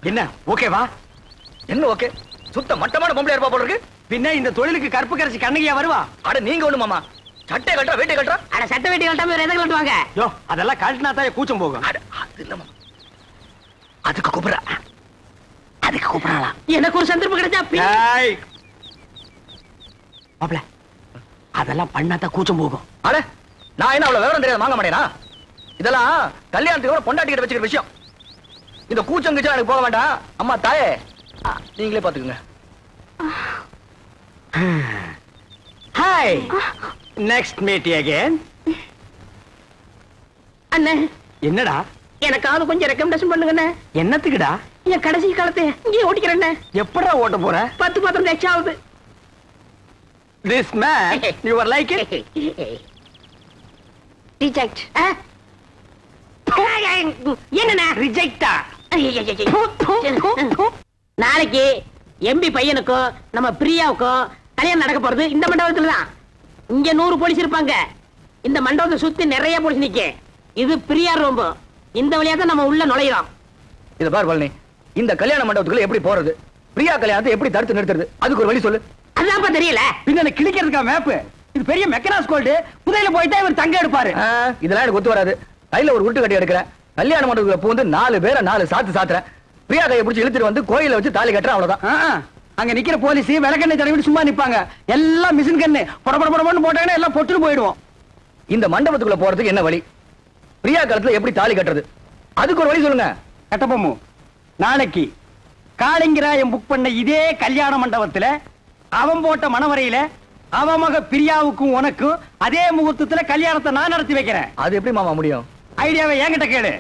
என்ன ஓகேவா? என்ன ஓகே? சுத்த மட்டமான பொம்பளை இருப்பா போட்டுருக்கு. பின்ன இந்த தொழிலுக்கு கற்பு கரைச்சி கண்ணகியா வருவா? அட நீங்க ஒண்ணு மாமா. சட்டை கட்டுற வேட்டி கட்டுற. அட சட்டை வேட்டி கட்டாம வேற எதை கட்டுவாங்க? யோ அதெல்லாம் கழட்டினா தான் கூச்சம் போகும். அது இல்ல மாமா. அதுக்கு கூப்பிடுறா. அதுக்கு கூப்பிடலாம். எனக்கு ஒரு சந்தர்ப்பம் கிடைச்சா மாப்ள அதெல்லாம் பண்ணாதான் கூச்சம் போகும். அட நான் என்ன அவ்வளவு விவரம் தெரியாத வாங்க மாட்டேனா? இதெல்லாம் கல்யாணத்துக்கு பொண்டாட்டி கிட்ட வச்சுக்கிற விஷயம். இந்த கூச்சம் கிச்சம் எனக்கு போக வேண்டாம். அம்மா தாயே நீங்களே பாத்துக்கோங்க. Hi next meet again. அண்ணே என்னடா? எனக்காவது கொஞ்சம் ரெக்கமெண்டேஷன் பண்ணுங்கண்ணே. என்னத்துக்குடா? என் கடைசி காலத்தை இங்கே ஓட்டிக்கிறேன். எப்படா ஓட்ட போற? 10 பாத்திரம் எச்சாவது. This man you are like it? Reject. என்னண்ணா ரிஜெக்டா? நாளைக்கு எம்பி பையனுக்கும் நம்ம பிரியாவுக்கும் கல்யாணம் நடக்க போறது இந்த மண்டபத்துல தான். இங்க 100 போலீஸ் இருப்பாங்க. இந்த மண்டபத்தை சுத்தி நிறைய போலீஸ் நிக்க. இது பிரியா ரூம். இந்த வழியா தான் நம்ம உள்ள நுழையிறோம். இத பார் பழனி, இந்த கல்யாண மண்டபத்துக்குள்ள எப்படி போறது? பிரியா கல்யாணத்தை எப்படி தடுத்து நிறுத்துறது? அதுக்கு ஒரு வழி சொல்லு. அதான்ப்பா தெரியல. பின்ன கிழிக்கிறதுக்கா மேப்பு? இது பெரிய மெக்கனாஸ் கோல்டு. புதையில போயிட்டா இவர் தங்க எடுப்பாரு. இதெல்லாம் எனக்கு ஒத்து வராது. கையில ஒரு உருட்டு கட்டி எடுக்கிறேன். கல்யாண மண்டபத்துக்குள்ள பூந்து 4 பேரை 4 சாத்துறேன். பிரியா கையை பிடிச்சி இழுத்துட்டு வந்து கோயில வச்சு தாலி கட்டுறேன். அவ்வளவுதான். அங்க நிக்கிற போலீஸ் விளக்கெண்ணெய் தடவி சும்மா நிப்பாங்க. எல்லாம் மிஷின் கண்ணு படபடபடன்னு போட்டாங்கன்னா எல்லாம் பொட்டுன்னு போயிடுவோம். இந்த மண்டபத்துக்குள்ள போறதுக்கு என்ன வழி? பிரியா காலத்துல எப்படி தாலி கட்டுறது? அதுக்கு ஒரு வழி சொல்லுங்க. கட்டப்பொம்மு, நாளைக்கு காளிங்கராயன் புக் பண்ண இதே கல்யாண மண்டபத்துல அவன் போட்ட மணவரையில அவன் மக பிரியாவுக்கும் உனக்கும் அதே முகூர்த்தத்துல கல்யாணத்தை நான் நடத்தி வைக்கிறேன். அது எப்படி மாமா முடியும்? ஐடியாவை என்கிட்ட கேளு.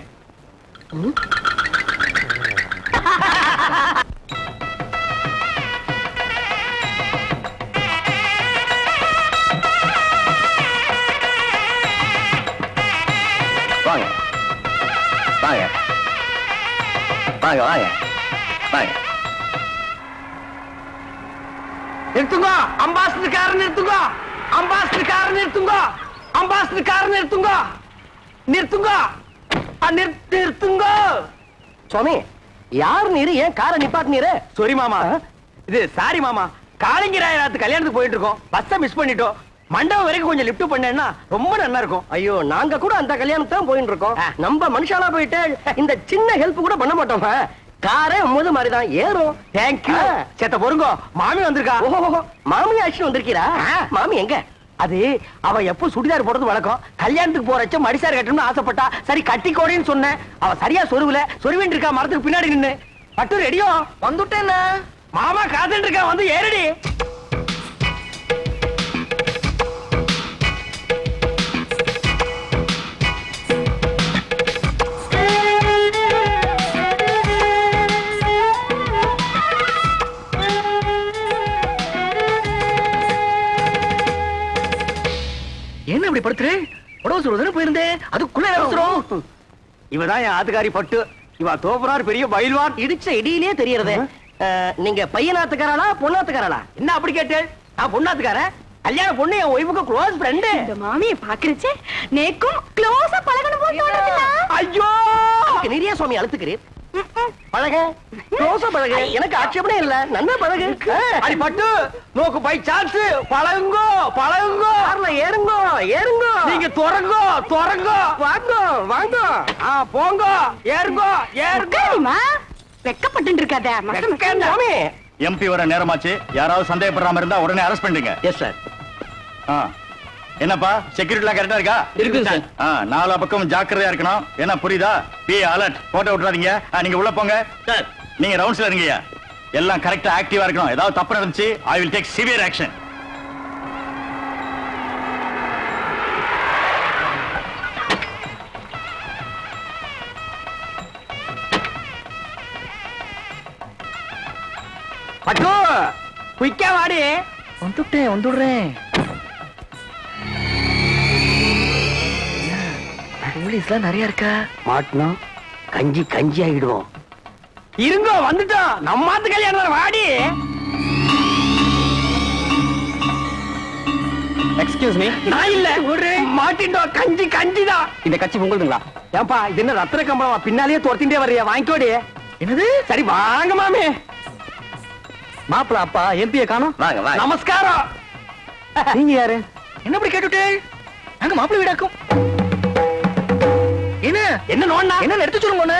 வாங்க வாங்க வாங்க வாங்க வாங்க. நிறுத்துங்க, அம்பாசிடர் கார் நிறுத்துங்க, அம்பாசிடர் கார் நிறுத்துங்க, அம்பாசிடர் கார் நிறுத்துங்க, நிறுத்துங்க, நிறுத்துங்க. சுவாமி, யார் நீரு? ஏன் காரை நிப்பாட்டினீரு? சாரி மாமா. இது சாரி மாமா. காளிங்கராயன் கல்யாணத்துக்கு போயிட்டு இருக்கோம். பஸ்ஸை மிஸ் பண்ணிட்டோம். மண்டபம் வரைக்கும் கொஞ்சம் லிஃப்ட் பண்ணேன்னா ரொம்ப நல்லா இருக்கும். ஐயோ, நாங்க கூட அந்த கல்யாணம் தான் போயிட்டு இருக்கோம். நம்ம மனுஷாலா போயிட்டு இந்த சின்ன ஹெல்ப் கூட பண்ண மாட்டோம். காரே முது மாதிரி தான் ஏறும். தேங்க்யூ. சேத்த பொறுங்கோ, மாமி வந்திருக்கா. ஓஹோ, மாமி ஆச்சு வந்திருக்கீரா? மாமி எங்க? அது அவ எப்போ சுடிதார் போடுறது வழக்கம். கல்யாணத்துக்கு போறச்ச மடிசார் கட்டணும்னு ஆசைப்பட்டா. சரி கட்டிக்கோடின்னு சொன்னேன். அவ சரியா சொருவுல சொருவின் இருக்கா மரத்துக்கு பின்னாடி நின்னு. பட்டு ரெடியோ? வந்துட்டேன். மாமா காத்துட்டு இருக்கா, வந்து ஏறடி. என்ன இப்படி படுத்துறேன்? உடவு சொல்றதுன்னு போயிருந்தேன். அதுக்குள்ள அவசரம். இவதான் என் ஆத்துக்காரி பட்டு. இவ தோப்புறார் பெரிய பயில்வான். இடிச்ச இடியிலே தெரியறது. நீங்க பையனாத்துக்காரா பொண்ணாத்துக்காரா? என்ன அப்படி கேட்டு? நான் பொண்ணாத்துக்காரன். கல்யாண பொண்ணு என் ஒய்ஃபுக்கு க்ளோஸ் ஃப்ரெண்டு. இந்த மாமியை பாக்குறச்சே நேக்கும் க்ளோஸா பழகணும் போல தோணுதுடா. ஐயோ, நிறைய சுவாமி அழுத்துக்கிறேன். பழக, க்ளோஸா பழக. எனக்கு ஆட்சேபனே இல்ல. நன்னா பழகு. அடி பட்டு, நோக்கு பை சான்ஸ். பழகுங்கோ பழகுங்கோ. கார்ல ஏறுங்கோ ஏறுங்கோ. நீங்க துறங்கோ துறங்கோ. வாங்கோ வாங்கோ. போங்க, ஏறுங்கோ ஏறுங்கோ. வெக்கப்பட்டு இருக்காத. சுவாமி, எம்பி வர நேரமாச்சு. யாராவது சந்தேகப்படுறாம இருந்தா உடனே அரெஸ்ட் பண்ணுங்க. Yes sir. என்னப்பா, செக்யூரிட்டி எல்லாம் கரெக்டா இருக்கா? இருக்கு சார். நாலா பக்கம் ஜாக்கிரதையா இருக்கணும். என்ன புரியுதா? Be alert. போட்டோ விட்டுறாதீங்க. நீங்க உள்ள போங்க சார். நீங்க ரவுண்ட்ஸ்ல இருங்கய்யா. எல்லாம் கரெக்டா ஆக்டிவா இருக்கணும். ஏதாவது தப்பு நடந்துச்சு, I will take severe action. பட்டு குயிக்கா வாடி. வந்துடுறேன். போலீஸ்லாம் நிறைய இருக்கா? மாட்டணும், கஞ்சி கஞ்சி ஆகிடுவோம். இருங்கோ, வந்துட்டோம். நம்மாத்து கல்யாணம் வாடி. Excuse me. நான் இல்ல, ஒரு மாட்டிட்டோம். கஞ்சி கஞ்சிதான். இந்த கட்சி உங்களுதுங்களா? ஏன்பா, இது என்ன ரத்ன கம்பளமா? பின்னாலேயே துரத்திட்டே வர்றியா? வாங்கிக்கோடி. என்னது? சரி வாங்க மாமி. மாப்பிள அப்பா எம்பியை காணோம். வாங்க வாங்க. நமஸ்காரம். நீங்க யாரு? என்ன இப்படி கேட்டுட்டு? நாங்க மாப்பிள வீடாக்கும். என்ன என்ன நோண்ணா? என்ன எடுத்து சொல்லுங்க.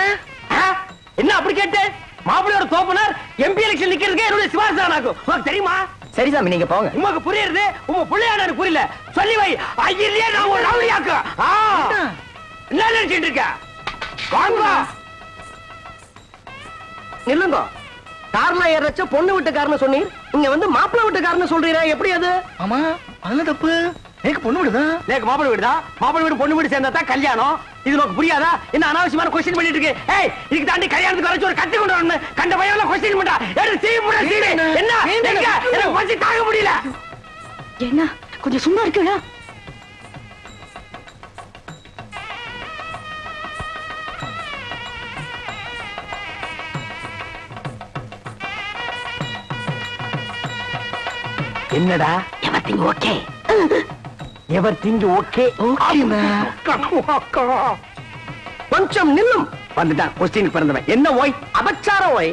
என்ன அப்படி கேட்டு? மாப்பிள்ளையோட தோப்பனார் எம்பி எலெக்ஷன் நிக்கிறதுக்கு என்னுடைய சிவாசானாக்கும். உனக்கு தெரியுமா? சரி சாமி, நீங்க போங்க. உமக்கு புரியுறது, உங்க பிள்ளையான எனக்கு புரியல. சொல்லி வை. ஐயிலே நான் ஒரு ரவுடியாக்கு. என்ன நினைச்சிட்டு இருக்க? வாங்க. நில்லுங்க. கார்ல ஏறச்ச பொண்ணு வீட்டுக்காரன்னு சொன்னீர். இங்க வந்து மாப்பிள்ளை வீட்டுக்காரன்னு சொல்றீரா? எப்படி அது? ஆமா, அது தப்பு. எனக்கு பொண்ணு வீடுதான். நேக்கு மாப்பிள்ளை வீடுதா? மாப்பிள்ளை வீடு பொண்ணு வீடு சேர்ந்தா தான் கல்யாணம். இது உனக்கு புரியாதா? என்ன அனாவசியமான கொஸ்டின் பண்ணிட்டு இருக்கு? ஏய், இதுக்கு தாண்டி கல்யாணத்துக்கு வரைச்சு ஒரு கத்தி கொண்டு வரணும். கண்ட பையன் கொஸ்டின் பண்றா. எடுத்து சீவி போட சீவி. என்ன எனக்கு பசி தாங்க முடியல. என்ன கொஞ்சம் சும்மா இருக்குடா. என்னடா? Everything okay. Everything okay. கொஞ்சம் நில்லும். வந்துட்டான் கொஸ்டின் பிறந்தவன். என்ன ஓய்? அபச்சாரம் ஓய்.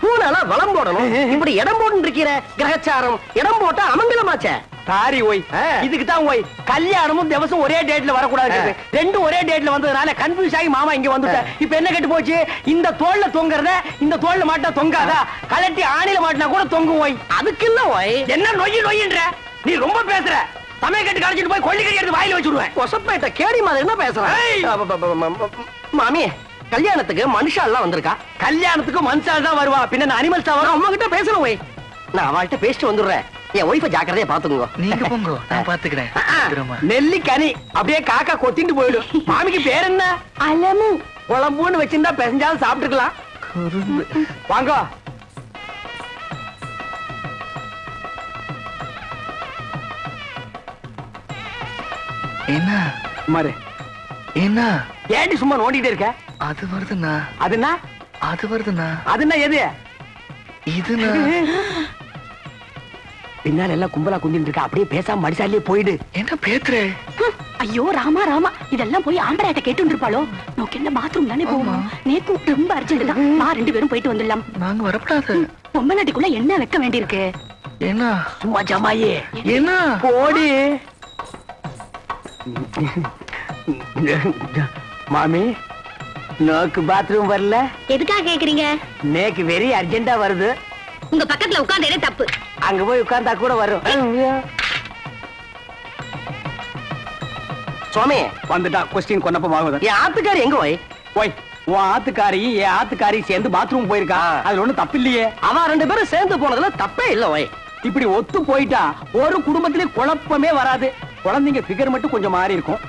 பூனால வளம் போடணும். இப்படி இடம் போட்டு இருக்கிற கிரகச்சாரம் இடம் போட்டா அமங்கலமாச்சே. சாரி ஓய், இதுக்கு தான் ஓய் கல்யாணமும் திவசம் ஒரே டேட்ல வரக்கூடாது. ரெண்டும் ஒரே டேட்ல வந்ததுனால கன்ஃபியூஸ் ஆகி மாமா இங்க வந்துட்டேன். இப்ப என்ன கெட்டு போச்சு? இந்த தோல்ல தொங்குறத இந்த தோல்ல மாட்டா தொங்காதா? கலட்டி ஆணில மாட்டினா கூட தொங்கும் ஓய். அதுக்கு இல்ல ஓய். என்ன நொய்யின்ற? நீ ரொம்ப பேசுற. சமய கட்டு கழிச்சிட்டு போய் கொள்ளிக்கறி எடுத்து வாயில வச்சுடுவேன். கொசப்பேட்ட கேடி மாதிரி என்ன பேசுறேன்? மாமி, கல்யாணத்துக்கு மனுஷா எல்லாம் வந்திருக்கா. கல்யாணத்துக்கு மனுஷால் தான் வருவா, பின்ன அனிமல்ஸ் வரும். அம்மா கிட்ட பேசணும் ஓய். நான் அவள்கிட்ட பேசிட்டு வந்துடுறேன். என் ஒய்ஃபை ஜாக்கிரதையா பாத்துக்கோங்க. நீங்க போங்க, நான் பாத்துக்கிறேன். நெல்லி கனி அப்படியே காக்கா கொத்திட்டு போயிடும். மாமிக்கு பேர் என்ன? அலமு. குழம்புன்னு வச்சிருந்தா பெஞ்சாலும் சாப்பிட்டுக்கலாம். வாங்க. என்ன மாரு என்ன ஏடி சும்மா நோண்டிட்டே இருக்க? அது வருதுண்ணா. அதுனா அது வருதுண்ணா. அதுனா எது? இதுண்ணா. பின்னால எல்லாம் கும்பலா குந்திட்டு இருக்க. அப்படியே பேசாம மடிசாலே போயிடு. என்ன பேத்துற? ஐயோ ராமா ராமா, இதெல்லாம் போய் ஆம்பளையாட்ட கேட்டு இருப்பாளோ? நோக்கு என்ன பாத்ரூம் தானே போவோம். நேத்து ரொம்ப அர்ஜென்ட் தான். நான் 2 பேரும் போயிட்டு வந்துடலாம். நாங்க வரப்படாது. பொம்மநாட்டிக்குள்ள என்ன வைக்க வேண்டியிருக்கு? என்ன சும்மா ஜமாயே என்ன போடி. மாமி, நோக்கு பாத்ரூம் வரல. எதுக்காக கேக்குறீங்க? நேக்கு வெரி அர்ஜென்டா வருது. உங்க பக்கத்துல உட்கார்ந்தே தப்பு. அங்க போய் உட்கார்ந்தா கூட வரும். சுவாமி வந்துட்டா கொஸ்டின் கொன்னப்பமாகுது. என் ஆத்துக்காரி எங்க ஓய்? ஓய், உன் ஆத்துக்காரியும் என் ஆத்துக்காரியும் சேர்ந்து பாத்ரூம் போயிருக்கா. அதுல ஒண்ணும் தப்பு இல்லையே. அவ 2 பேரும் சேர்ந்து போனதுல தப்பே இல்ல ஓய். இப்படி ஒத்து போயிட்டா ஒரு குடும்பத்திலே குழப்பமே வராது. குழந்தைங்க ஃபிகர் மட்டும் கொஞ்சம் மாறி இருக்கும்.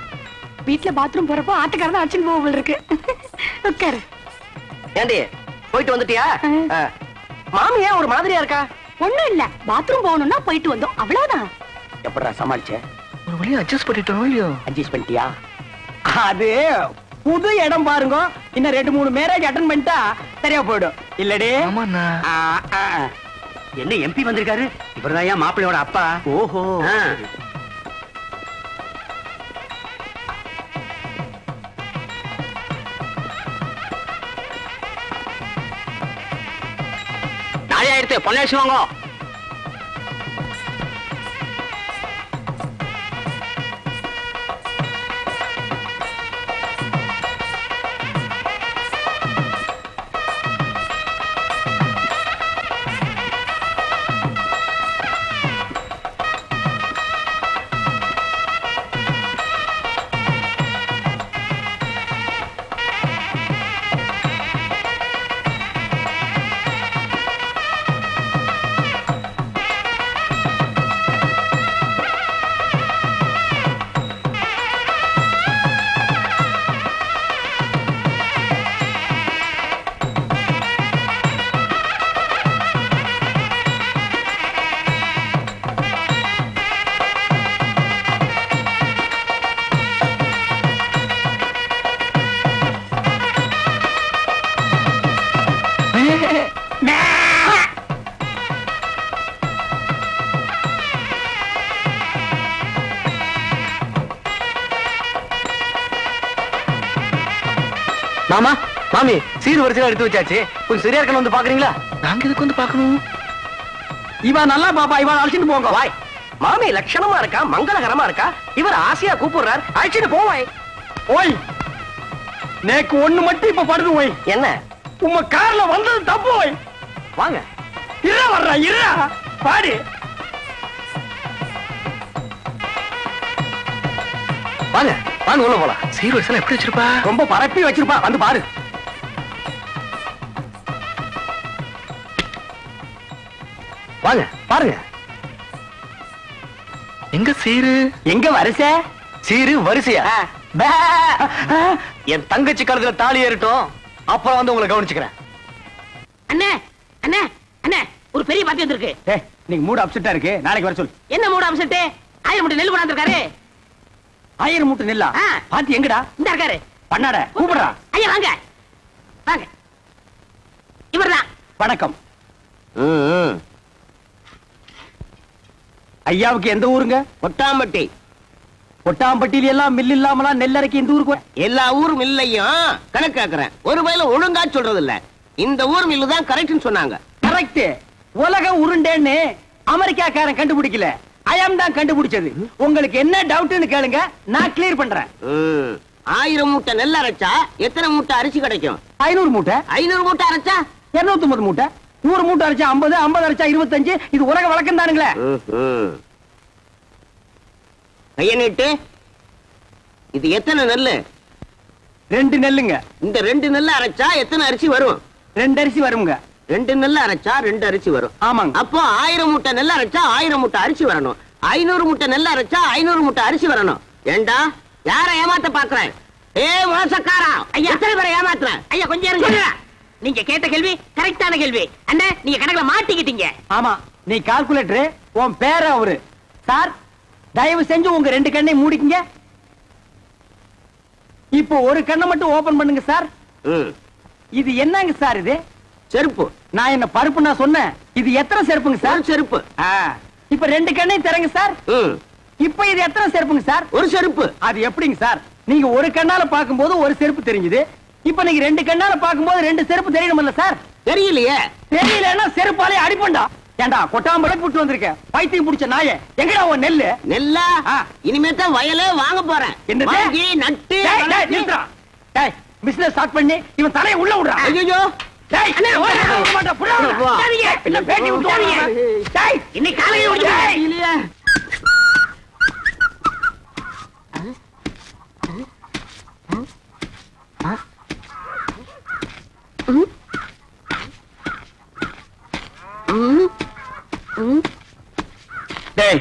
வீட்டுல பாத்ரூம் போறப்போ ஆட்டுக்காரன் அடிச்சுன்னு போக இருக்கு. உட்காரு. ஏண்டி போயிட்டு வந்துட்டியா? மாமி ஏன் ஒரு மாதிரியா இருக்கா? ஒண்ணும் இல்ல, பாத்ரூம் போகணும்னா போயிட்டு வந்தோம், அவ்வளவுதான். எப்படா சமாளிச்ச? ஒரு வழியா அட்ஜஸ்ட் பண்ணிட்டோம் இல்லையோ? அட்ஜஸ்ட் பண்ணிட்டியா? அது புது இடம் பாருங்க. இன்னும் 2-3 மேரேஜ் அட்டன் பண்ணிட்டா சரியா போயிடும். இல்லடே? ஆமாண்ணா. என்ன எம்பி வந்திருக்காரு? இவர்தான் மாப்பிள்ளையோட அப்பா. ஓஹோ. நாளையா எடுத்து பொண்ணாச்சு வாங்க. மாமா, மாமி, சீர் வரிசையா எடுத்து வச்சாச்சு. கொஞ்சம் சரியா இருக்கணும் வந்து பாக்குறீங்களா? நாங்க இதுக்கு வந்து பாக்கணும். இவன் நல்லா பாப்பா, இவன் அழைச்சிட்டு போங்க. வாய். மாமி லட்சணமா இருக்கா, மங்களகரமா இருக்கா. இவர் ஆசையா கூப்பிடுறார், அழைச்சிட்டு போவாய். ஓய், நேக்கு ஒண்ணு மட்டும் இப்ப படுது. ஓய், என்ன உங்க கார்ல வந்தது தப்பு. ஓய், வாங்க. இருடா வர்றா, இருடா பாடி. வாங்க வாங்க உள்ள போலாம். சீர் வரிசையில எப்படி வச்சிருப்பா? ரொம்ப பரப்பி வச்சிருப்பா, வந்து பாரு. வாங்க பாருங்க. எங்க சீரு? எங்க வரிசை? சீரு வரிசையா? என் தங்கச்சி கழுத்துல தாலி ஏறட்டும், அப்புறம் வந்து உங்களை கவனிச்சுக்கிறேன். அண்ணே அண்ணே அண்ணே, ஒரு பெரிய பாத்தி வந்திருக்கு. நீங்க மூடு அப்செட்டா இருக்கு, நாளைக்கு வர சொல்லு. என்ன மூட அம்சட்டு? 1000 மூட்டை நெல் கொண்டாந்துருக்காரு. 1000 மூட்டை நெல்லா? பாத்தி எங்கடா? இந்த இருக்காரு. பண்ணாட கூப்பிடுறா. ஐயா வாங்க வாங்க. இவர்தான். வணக்கம். ஐயாவுக்கு எந்த ஊருங்க? கொட்டாம்பட்டி. கொட்டாம்பட்டியில எல்லாம் மில் இல்லாமலாம் நெல்லரைக்கு இந்த ஊருக்கு எல்லா ஊர் மில்லையும் கணக்கு கேக்குறேன். ஒரு வயல ஒழுங்கா சொல்றது இல்ல. இந்த ஊர் மில்லு தான் கரெக்ட்னு சொன்னாங்க. கரெக்ட். உலக உருண்டேன்னு அமெரிக்காக்காரன் கண்டுபிடிக்கல, ஐயம் தான் கண்டுபிடிச்சது. உங்களுக்கு என்ன டவுட்னு கேளுங்க, நான் கிளியர் பண்றேன். 1000 மூட்டை நெல் அரைச்சா எத்தனை மூட்டை அரிசி கிடைக்கும்? 500 மூட்டை. 500 மூட்டை அரைச்சா 250 மூட்டை. 100 மூட்டை அரைச்சா 50, 50 அரைச்சா 25. இது உலக வழக்கம் தானுங்களே. கைய நீட்டு. இது எத்தனை நெல்லு? 2 நெல்லுங்க. இந்த 2 நெல்ல அரைச்சா எத்தனை அரிசி வரும்? 2 அரிசி வருங்க. 2 நெல்ல அரைச்சா 2 அரிசி வரும். ஆமாங்க. அப்போ 1000 மூட்டை நெல் அரைச்சா 1000 மூட்டை அரிசி வரணும். 500 மூட்டை நெல் அரைச்சா 500 மூட்டை அரிசி வரணும். ஏண்டா யார ஏமாத்த பாக்குறேன்? மோசக்காரா, ஐயா. எத்தனை பேரை ஏமாத்துறேன்? ஐயா கொஞ்சம் இருங்க. நீங்க கேட்ட கேள்வி கரெக்டான கேள்வி. அண்ணா நீங்க கணக்குல மாட்டிக்கிட்டீங்க. ஆமா, நீ கால்குலேட்டர், உன் பேர அவரு. சார் தயவு செஞ்சு உங்க 2 கண்ணை மூடிக்கங்க. இப்போ ஒரு கண்ணை மட்டும் ஓபன் பண்ணுங்க சார். இது என்னங்க சார்? இது செருப்பு. நான் என்ன பருப்பு நான் சொன்னேன்? இது எத்தனை செருப்புங்க சார்? ஒரு செருப்பு. இப்ப 2 கண்ணையும் திறங்க சார். இப்ப இது எத்தனை செருப்புங்க சார்? ஒரு செருப்பு. அது எப்படிங்க சார்? நீங்க ஒரு கண்ணால பாக்கும்போது ஒரு செருப்பு தெரிஞ்சது. இப்ப நீங்க 2 கண்ணால பாக்கும்போது 2 செருப்பு தெரியணும்ல சார்? தெரியலையே. தெரியலன்னா செருப்பாலே அடிப்பண்டா. ஏண்டா கொட்டாம்பளை புட்டு வந்திருக்க பைத்தியம் புடிச்ச நாயே, எங்கடா உன் நெல்லு? நெல்லா? இனிமே தான் வயலே வாங்க போறேன். என்னது? வாங்கி நட்டு நிறுத்துறா. டேய் பிசினஸ் ஸ்டார்ட் பண்ணி இவன் தலையை உள்ள விடுறா. ஐயோ டேய் அண்ணே ஓட மாட்டா புள்ள. சரிங்க இல்ல பேட்டி விட்டுறீங்க. டேய் இன்னைக்கு காலையில ஓடிடுங்க. இல்லையே. டேய்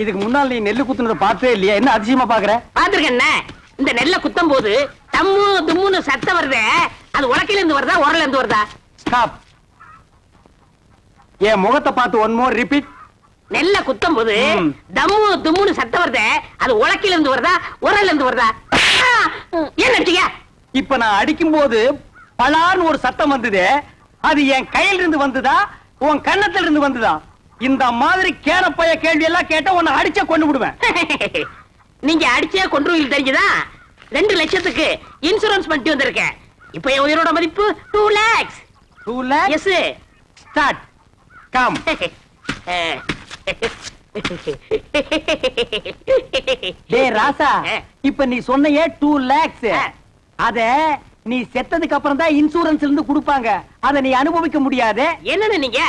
இதுக்கு முன்னால நீ நெல்லு குத்துனத பார்த்தே இல்லையா? என்ன அதிசயமா பாக்குற? பாத்துருக்கேன். இந்த நெல்ல குத்தும் போது தம்மு தும்முன்னு சத்தம் வருதே, அது உலக்கையில இருந்து வருதா உரல்ல இருந்து வருதா? ஸ்டாப். என் முகத்தை பார்த்து ஒன் மோர் ரிப்பீட். நெல்ல குத்தும் போது தம்மு தும்முன்னு சத்தம் வருதே, அது உலக்கையில இருந்து வருதா உரல்ல இருந்து வருதா? ஏன் நடிச்சீங்க? இப்ப நான் அடிக்கும் போது பலான்னு ஒரு சத்தம் வந்தது. அது என் கையில இருந்து வந்ததா உன் கன்னத்துல இருந்து வந்ததா? இந்த மாதிரி கேனப்பைய கேள்வி எல்லாம் கேட்டா உன்னை அடிச்ச கொண்டு விடுவேன். நீங்க அடிச்சே கொன்றுவீங்க தெரிஞ்சுதா? 2 லட்சத்துக்கு இன்சூரன்ஸ் பண்ணிட்டு வந்திருக்கேன். இப்ப என் உயிரோட மதிப்பு 2 lakhs. 2 lakhs? Yes. Start. Come. டேய் ராசா, இப்ப நீ சொன்னையே 2 lakhs. அத நீ செத்ததுக்கு அப்புறம் தான் இன்சூரன்ஸ்ல இருந்து கொடுப்பாங்க. அத நீ அனுபவிக்க முடியாது. என்னன்னு நீங்க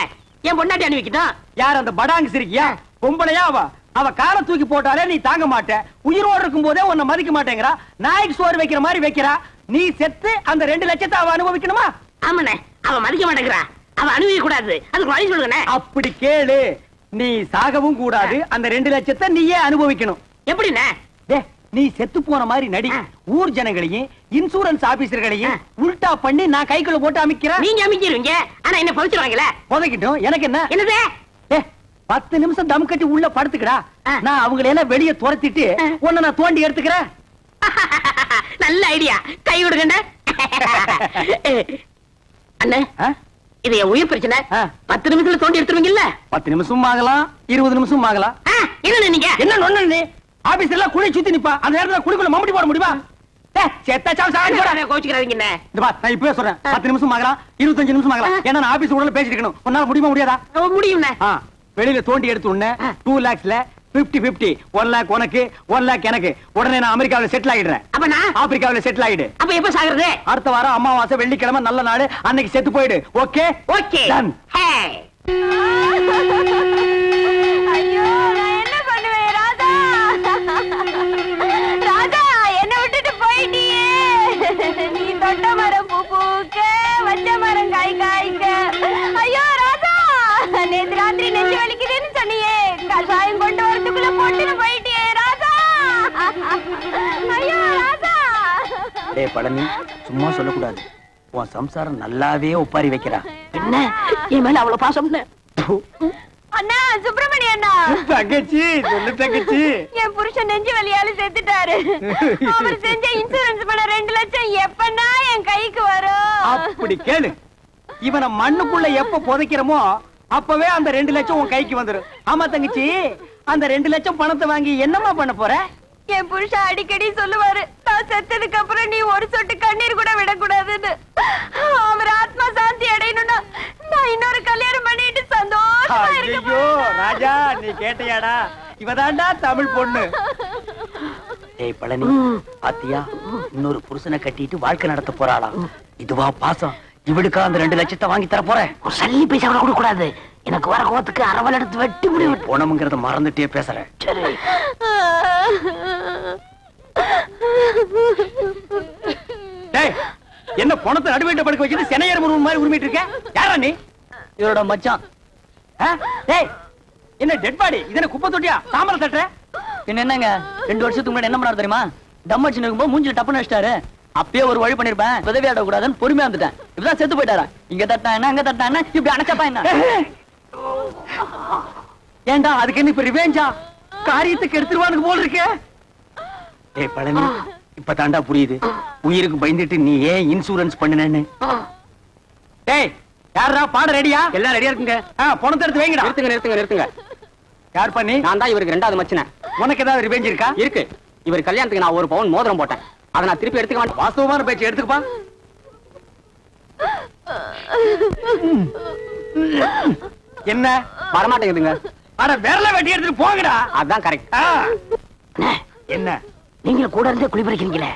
என் பொண்டாட்டி அனுபவிக்கணும்? யார் அந்த படாங்கு சிரிக்கியா? பொம்பளையா அவ காலை தூக்கி போட்டாலே நீ தாங்க மாட்ட. உயிரோடு இருக்கும் போதே உன்னை மதிக்க மாட்டேங்கிறா. நாய்க்கு சோறு வைக்கிற மாதிரி வைக்கிறா. நீ செத்து அந்த 2 லட்சத்தை அவ அனுபவிக்கணுமா? ஆமாண்ணே, அவ மதிக்க மாட்டேங்கிறா. அவ அனுபவிக்க கூடாது. அதுக்கு வழி சொல்லுங்க. அப்படி கேளு. நீ சாகவும் கூடாது. அந்த 2 லட்சத்தை நீயே அனுபவிக்கணும். எப்படிண்ணே? நீ செத்து போன மாதிரி நடி. ஊர் ஜனங்களையும் இன்சூரன்ஸ் ஆபீசர்களையும் உல்டா பண்ணி நான் கைக்குள்ள போட்டு அமைக்கிறேன். நீங்க அமைக்கிறீங்க, ஆனா என்ன பவிச்சிருவாங்களே. புதைக்கிட்டோம். எனக்கு என்ன? என்னது? 10 நிமிஷம் தம் கட்டி உள்ள படுத்துக்கடா. நான் அவங்களை எல்லாம் வெளியே துரத்திட்டு உன்னை நான் தோண்டி எடுத்துக்கிறேன். நல்ல ஐடியா. கை விடுங்க அண்ணே. இது என் உயிர் பிரச்சனை. 10 நிமிஷத்துல தோண்டி எடுத்துருவீங்கல்ல? 10 நிமிஷம் ஆகலாம், 20 நிமிஷம் ஆகலாம். என்ன நீங்க என்ன நொண்ணு? நீ ஆபீஸ்ல எல்லாம் குழி சுத்தி நிப்பா. அந்த நேரத்துல குழிக்குள்ள மம்முடி போட முடியுமா? கோச்சுக்கிறாதீங்க. நான் இப்பவே சொல்றேன். 10 நிமிஷம் ஆகலாம், 25 நிமிஷம் ஆகலாம். ஏன்னா நான் ஆபீஸ் உடனே பேசிட்டு இருக்கணும். உன்னால முடியுமா முடியாதா? முடியும். வெளியில தோண்டி எடுத்து உடனே 2 lakhsல 50-50, 1 lakh உனக்கு 1 lakh எனக்கு. உடனே நான் அமெரிக்காவில செட்டில் ஆயிடுறேன். அப்ப நான் ஆப்பிரிக்காவில செட்டில் ஆயிடு. அப்ப எப்ப சாகுறது? அடுத்த வாரம் அமாவாசை வெள்ளிக்கிழமை நல்ல நாடு. அன்னைக்கு செத்து போயிடு. Okay okay. டன். ஐயோ நான் என்ன பண்ணுவேன் ராதா? ராதா என்ன விட்டுட்டு போயிட்டியே. நீ தொட்ட மரம் பூ பூக்க, வச்ச மரம் காய் காய்க்க. ஐயோ ராதா, நேத்து ராத்திரி நெஞ்சு வலிக்குதுன்னு சொன்னியே, கஷாயம் கொண்டு வரதுக்குள்ள போட்டுன்னு போயிட்டியே ராதா. ஐயோ ராதா. டேய் பழனி, சும்மா சொல்லக்கூடாது. உன் சம்சாரம் நல்லாவே ஒப்பாரி வைக்கிறா. என்ன என் மேல அவ்வளவு பாசம்? அண்ணா சுப்பிரமணிய அண்ணா. தங்கச்சி சொல்லு தங்கச்சி. என் புருஷன் நெஞ்சு வலியால செத்துட்டாரு. அவர் செஞ்ச இன்சூரன்ஸ் பண்ண 2 லட்சம் எப்பன்னா என் கைக்கு வரும்? அப்படி கேளு. இவனை மண்ணுக்குள்ள எப்ப புதைக்கிறோமோ அப்பவே அந்த 2 லட்சம் உன் கைக்கு வந்துரும். ஆமா தங்கச்சி, அந்த 2 லட்சம் பணத்தை வாங்கி என்னமா பண்ண போற? என் புருஷன் அடிக்கடி சொல்லுவாரு, நான் செத்ததுக்கு அப்புறம் நீ ஒரு சொட்டு கண்ணீர் கூட விடக்கூடாதுன்னு. அவர் ஆத்மா சாந்தி அடையணும்னா நான் இன்னொரு கல்யாணம் பண்ணிட்டு சந்தோஷமா ஐயோ ராஜா, நீ கேட்டியாடா? இவதாண்டா தமிழ் பொண்ணு. ஏய் பழனி, பாத்தியா இன்னொரு புருஷனை கட்டிட்டு வாழ்க்கை நடத்த போறாளா? இதுவா பாசம்? இவளுக்கா அந்த 2 லட்சத்தை வாங்கி தர போறேன்? ஒரு சல்லி பைசா கூட கொடுக்க கூடாது. எனக்கு வர கோவத்துக்கு அரவல் எடுத்து வெட்டி முடியும். போனமுங்கிறத மறந்துட்டே பேசுறேன். சரி. டேய், என்ன பணத்தை நடுவேட்ட படுக்க வச்சுட்டு சென்னையர் முருகன் மாதிரி உரிமிட்டு இருக்க? யாரா நீ? இவரோட மச்சான். டேய், என்ன டெட் பாடி? இதென்ன குப்பை தொட்டியா? தாமரை தட்டுற? என்னங்க 2 வருஷத்துக்கு முன்னாடி என்ன பண்ணாரு தெரியுமா? தம் அடிச்சு நிக்கும்போது மூஞ்சில டப்புன்னு வச்சிட்டாரு. அப்பயே ஒரு வழி பண்ணிருப்பேன், உதவி ஆட கூடாதுன்னு பொறுமையா வந்துட்டேன். இப்பதான் செத்து போயிட்டாரா? இங்க தட்டா என்ன, அங்க தட்டா என்ன, இப்படி அணைச்சப்பா என்ன? ஏண்டா அதுக்கு என்ன இப்ப ரிவெஞ்சா? காரியத்துக்கு எடுத்துருவானுக்கு போல இருக்கே. ஏய் பழனி, இப்ப தாண்டா புரியுது உயிருக்கு பயந்துட்டு நீ ஏன் இன்சூரன்ஸ் பண்ணுனேன்னு. டேய், யாரா பாட ரெடியா? எல்லாம் ரெடியா இருக்குங்க. பணத்தை எடுத்து வைங்கடா. நிறுத்துங்க. யார் பண்ணி? நான் தான் இவருக்கு 2வது மச்சினேன். உனக்கு ஏதாவது ரிவெஞ்ச் இருக்கா? இருக்கு. இவர் கல்யாணத்துக்கு நான் 1 பவுன் மோதிரம் போட்டேன். அதை நான் திருப்பி எடுத்துக்க மாட்டேன். வாஸ்தவமான பேச்சு எடுத்துக்கப்பா. என்ன வரமாட்டேங்குதுங்க. அட விரல வெட்டி எடுத்துட்டு போங்கடா. அதான் கரெக்ட். என்ன நீங்க கூட இருந்தே குளிப்பறிக்கிறீங்களே.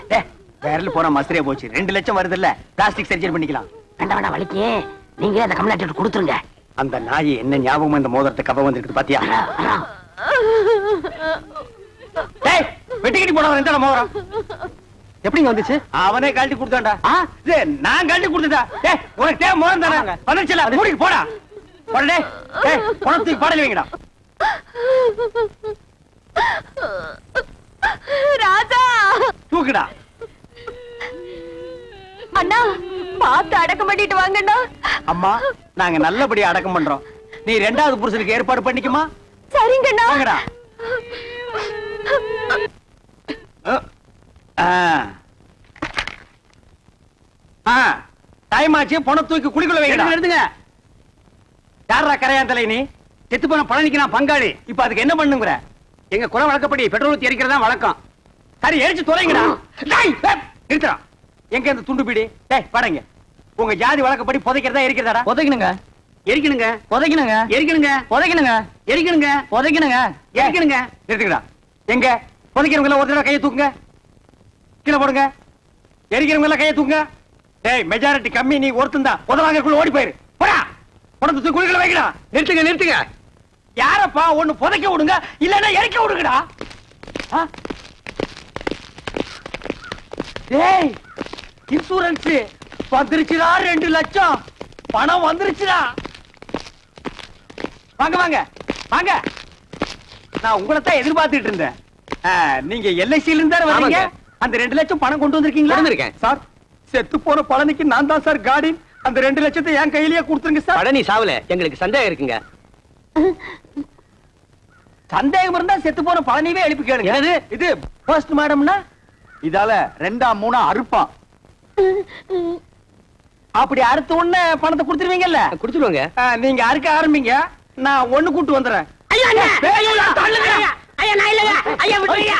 விரல் போன மசரே போச்சு. 2 லட்சம் வருது இல்ல, பிளாஸ்டிக் சர்ஜரி பண்ணிக்கலாம். வேண்டாம் வலிக்கு நீங்க அந்த கம்ப்ளைண்ட் கொடுத்துருங்க. அந்த நாய் என்ன ஞாபகம் இந்த மோதிரத்தை கவ வந்திருக்கு பாத்தியா? டேய், வெட்டிக்கிட்டு போனவன் எந்த மோதிரம் எப்படிங்க வந்துச்சு? அவனே கழட்டி கொடுத்தான்டா. நான் கழட்டி கொடுத்தா? டேய், உனக்கு தேவை மோதிரம் தானே? வந்துருச்சுல, மூடிக்கு போடா. போடா டேய், பணத்துக்கு பாடல வைங்கடா. ராஜா தூக்குடா. அண்ணா, பார்த்து அடக்கம் பண்ணிட்டு வாங்கண்ணா. அம்மா, நாங்க நல்லபடியா அடக்கம் பண்றோம். நீ 2வது புருஷனுக்கு ஏற்பாடு பண்ணிக்குமா? சரிங்கண்ணா. வாங்கடா. டைம் ஆச்சு, பணம் தூக்கி குடிக்குள்ள வைங்க. எடுத்துங்க. யாரா கரையான் தலை? நீ செத்து போன பழனிக்கு நான் பங்காளி. இப்ப அதுக்கு என்ன பண்ணுங்கிற? எங்க குல வழக்கப்படி பெட்ரோல் ஊத்தி எரிக்கிறதா வழக்கம். சரி, எரிச்சு தொலைங்கடா. நிறுத்துறா. எங்க இந்த துண்டு பீடி? டேய் வாடங்க. உங்க ஜாதி வழக்கப்படி புதைக்கிறதா எரிக்கிறதாடா? புதைக்கணுங்க. எரிக்கணுங்க. புதைக்கணுங்க. எரிக்கணுங்க. புதைக்கணுங்க. எரிக்கணுங்க. புதைக்கணுங்க. எரிக்கணுங்க. நிறுத்துங்கடா. எங்க புதைக்கிறவங்க எல்லாம் ஒரு தடவை கையை தூக்குங்க. கீழே போடுங்க. எரிக்கிறவங்க எல்லாம் கையை தூக்குங்க. டேய், மெஜாரிட்டி கம்மி, நீ ஒருத்தன் தான். புதவாங்கக்குள்ள ஓடி போயிரு. போடா. பணத்தை தூக்கி குழிக்குள்ள வைக்கடா. நிறுத்துங்க. யாரப்பா? ஒண்ணு புதைக்க விடுங்க, இல்லன்னா எரிக்க விடுங்கடா. டேய், இன்சூரன்ஸ் வந்துருச்சுடா. 2 லட்சம் பணம் வந்துருச்சுடா. வாங்க. நான் உங்களை தான் எதிர்பார்த்துட்டு இருந்தேன். நீங்க எல்ஐசில இருந்து தானே வரீங்க? அந்த 2 லட்சம் பணம் கொண்டு வந்திருக்கீங்களா? வந்திருக்கேன். சார், செத்து போன பழனிக்கு நான் தான் சார் கார்டின். அந்த 2 லட்சத்தை என் கையிலேயே கொடுத்துருங்க சார். பழனி சாவல, எங்களுக்கு சந்தேகம் இருக்குங்க. சந்தேகம் இருந்தா செத்து போன பழனிவே எழுப்பி கேளுங்க. இது போஸ்ட் மார்டம்னா இதால 2ஆ 3ஆ அறுப்பான். அப்படி அறுத்த உடனே பணத்தை கொடுத்துருவீங்கல்ல? குடுத்துருவாங்க. நீங்க அறுக்க ஆரம்பிங்க, நான் ஒண்ணு கூட்டு வந்துடுறேன். ஐயா, நான் இல்லையா? ஐயா, விட்டுறியா?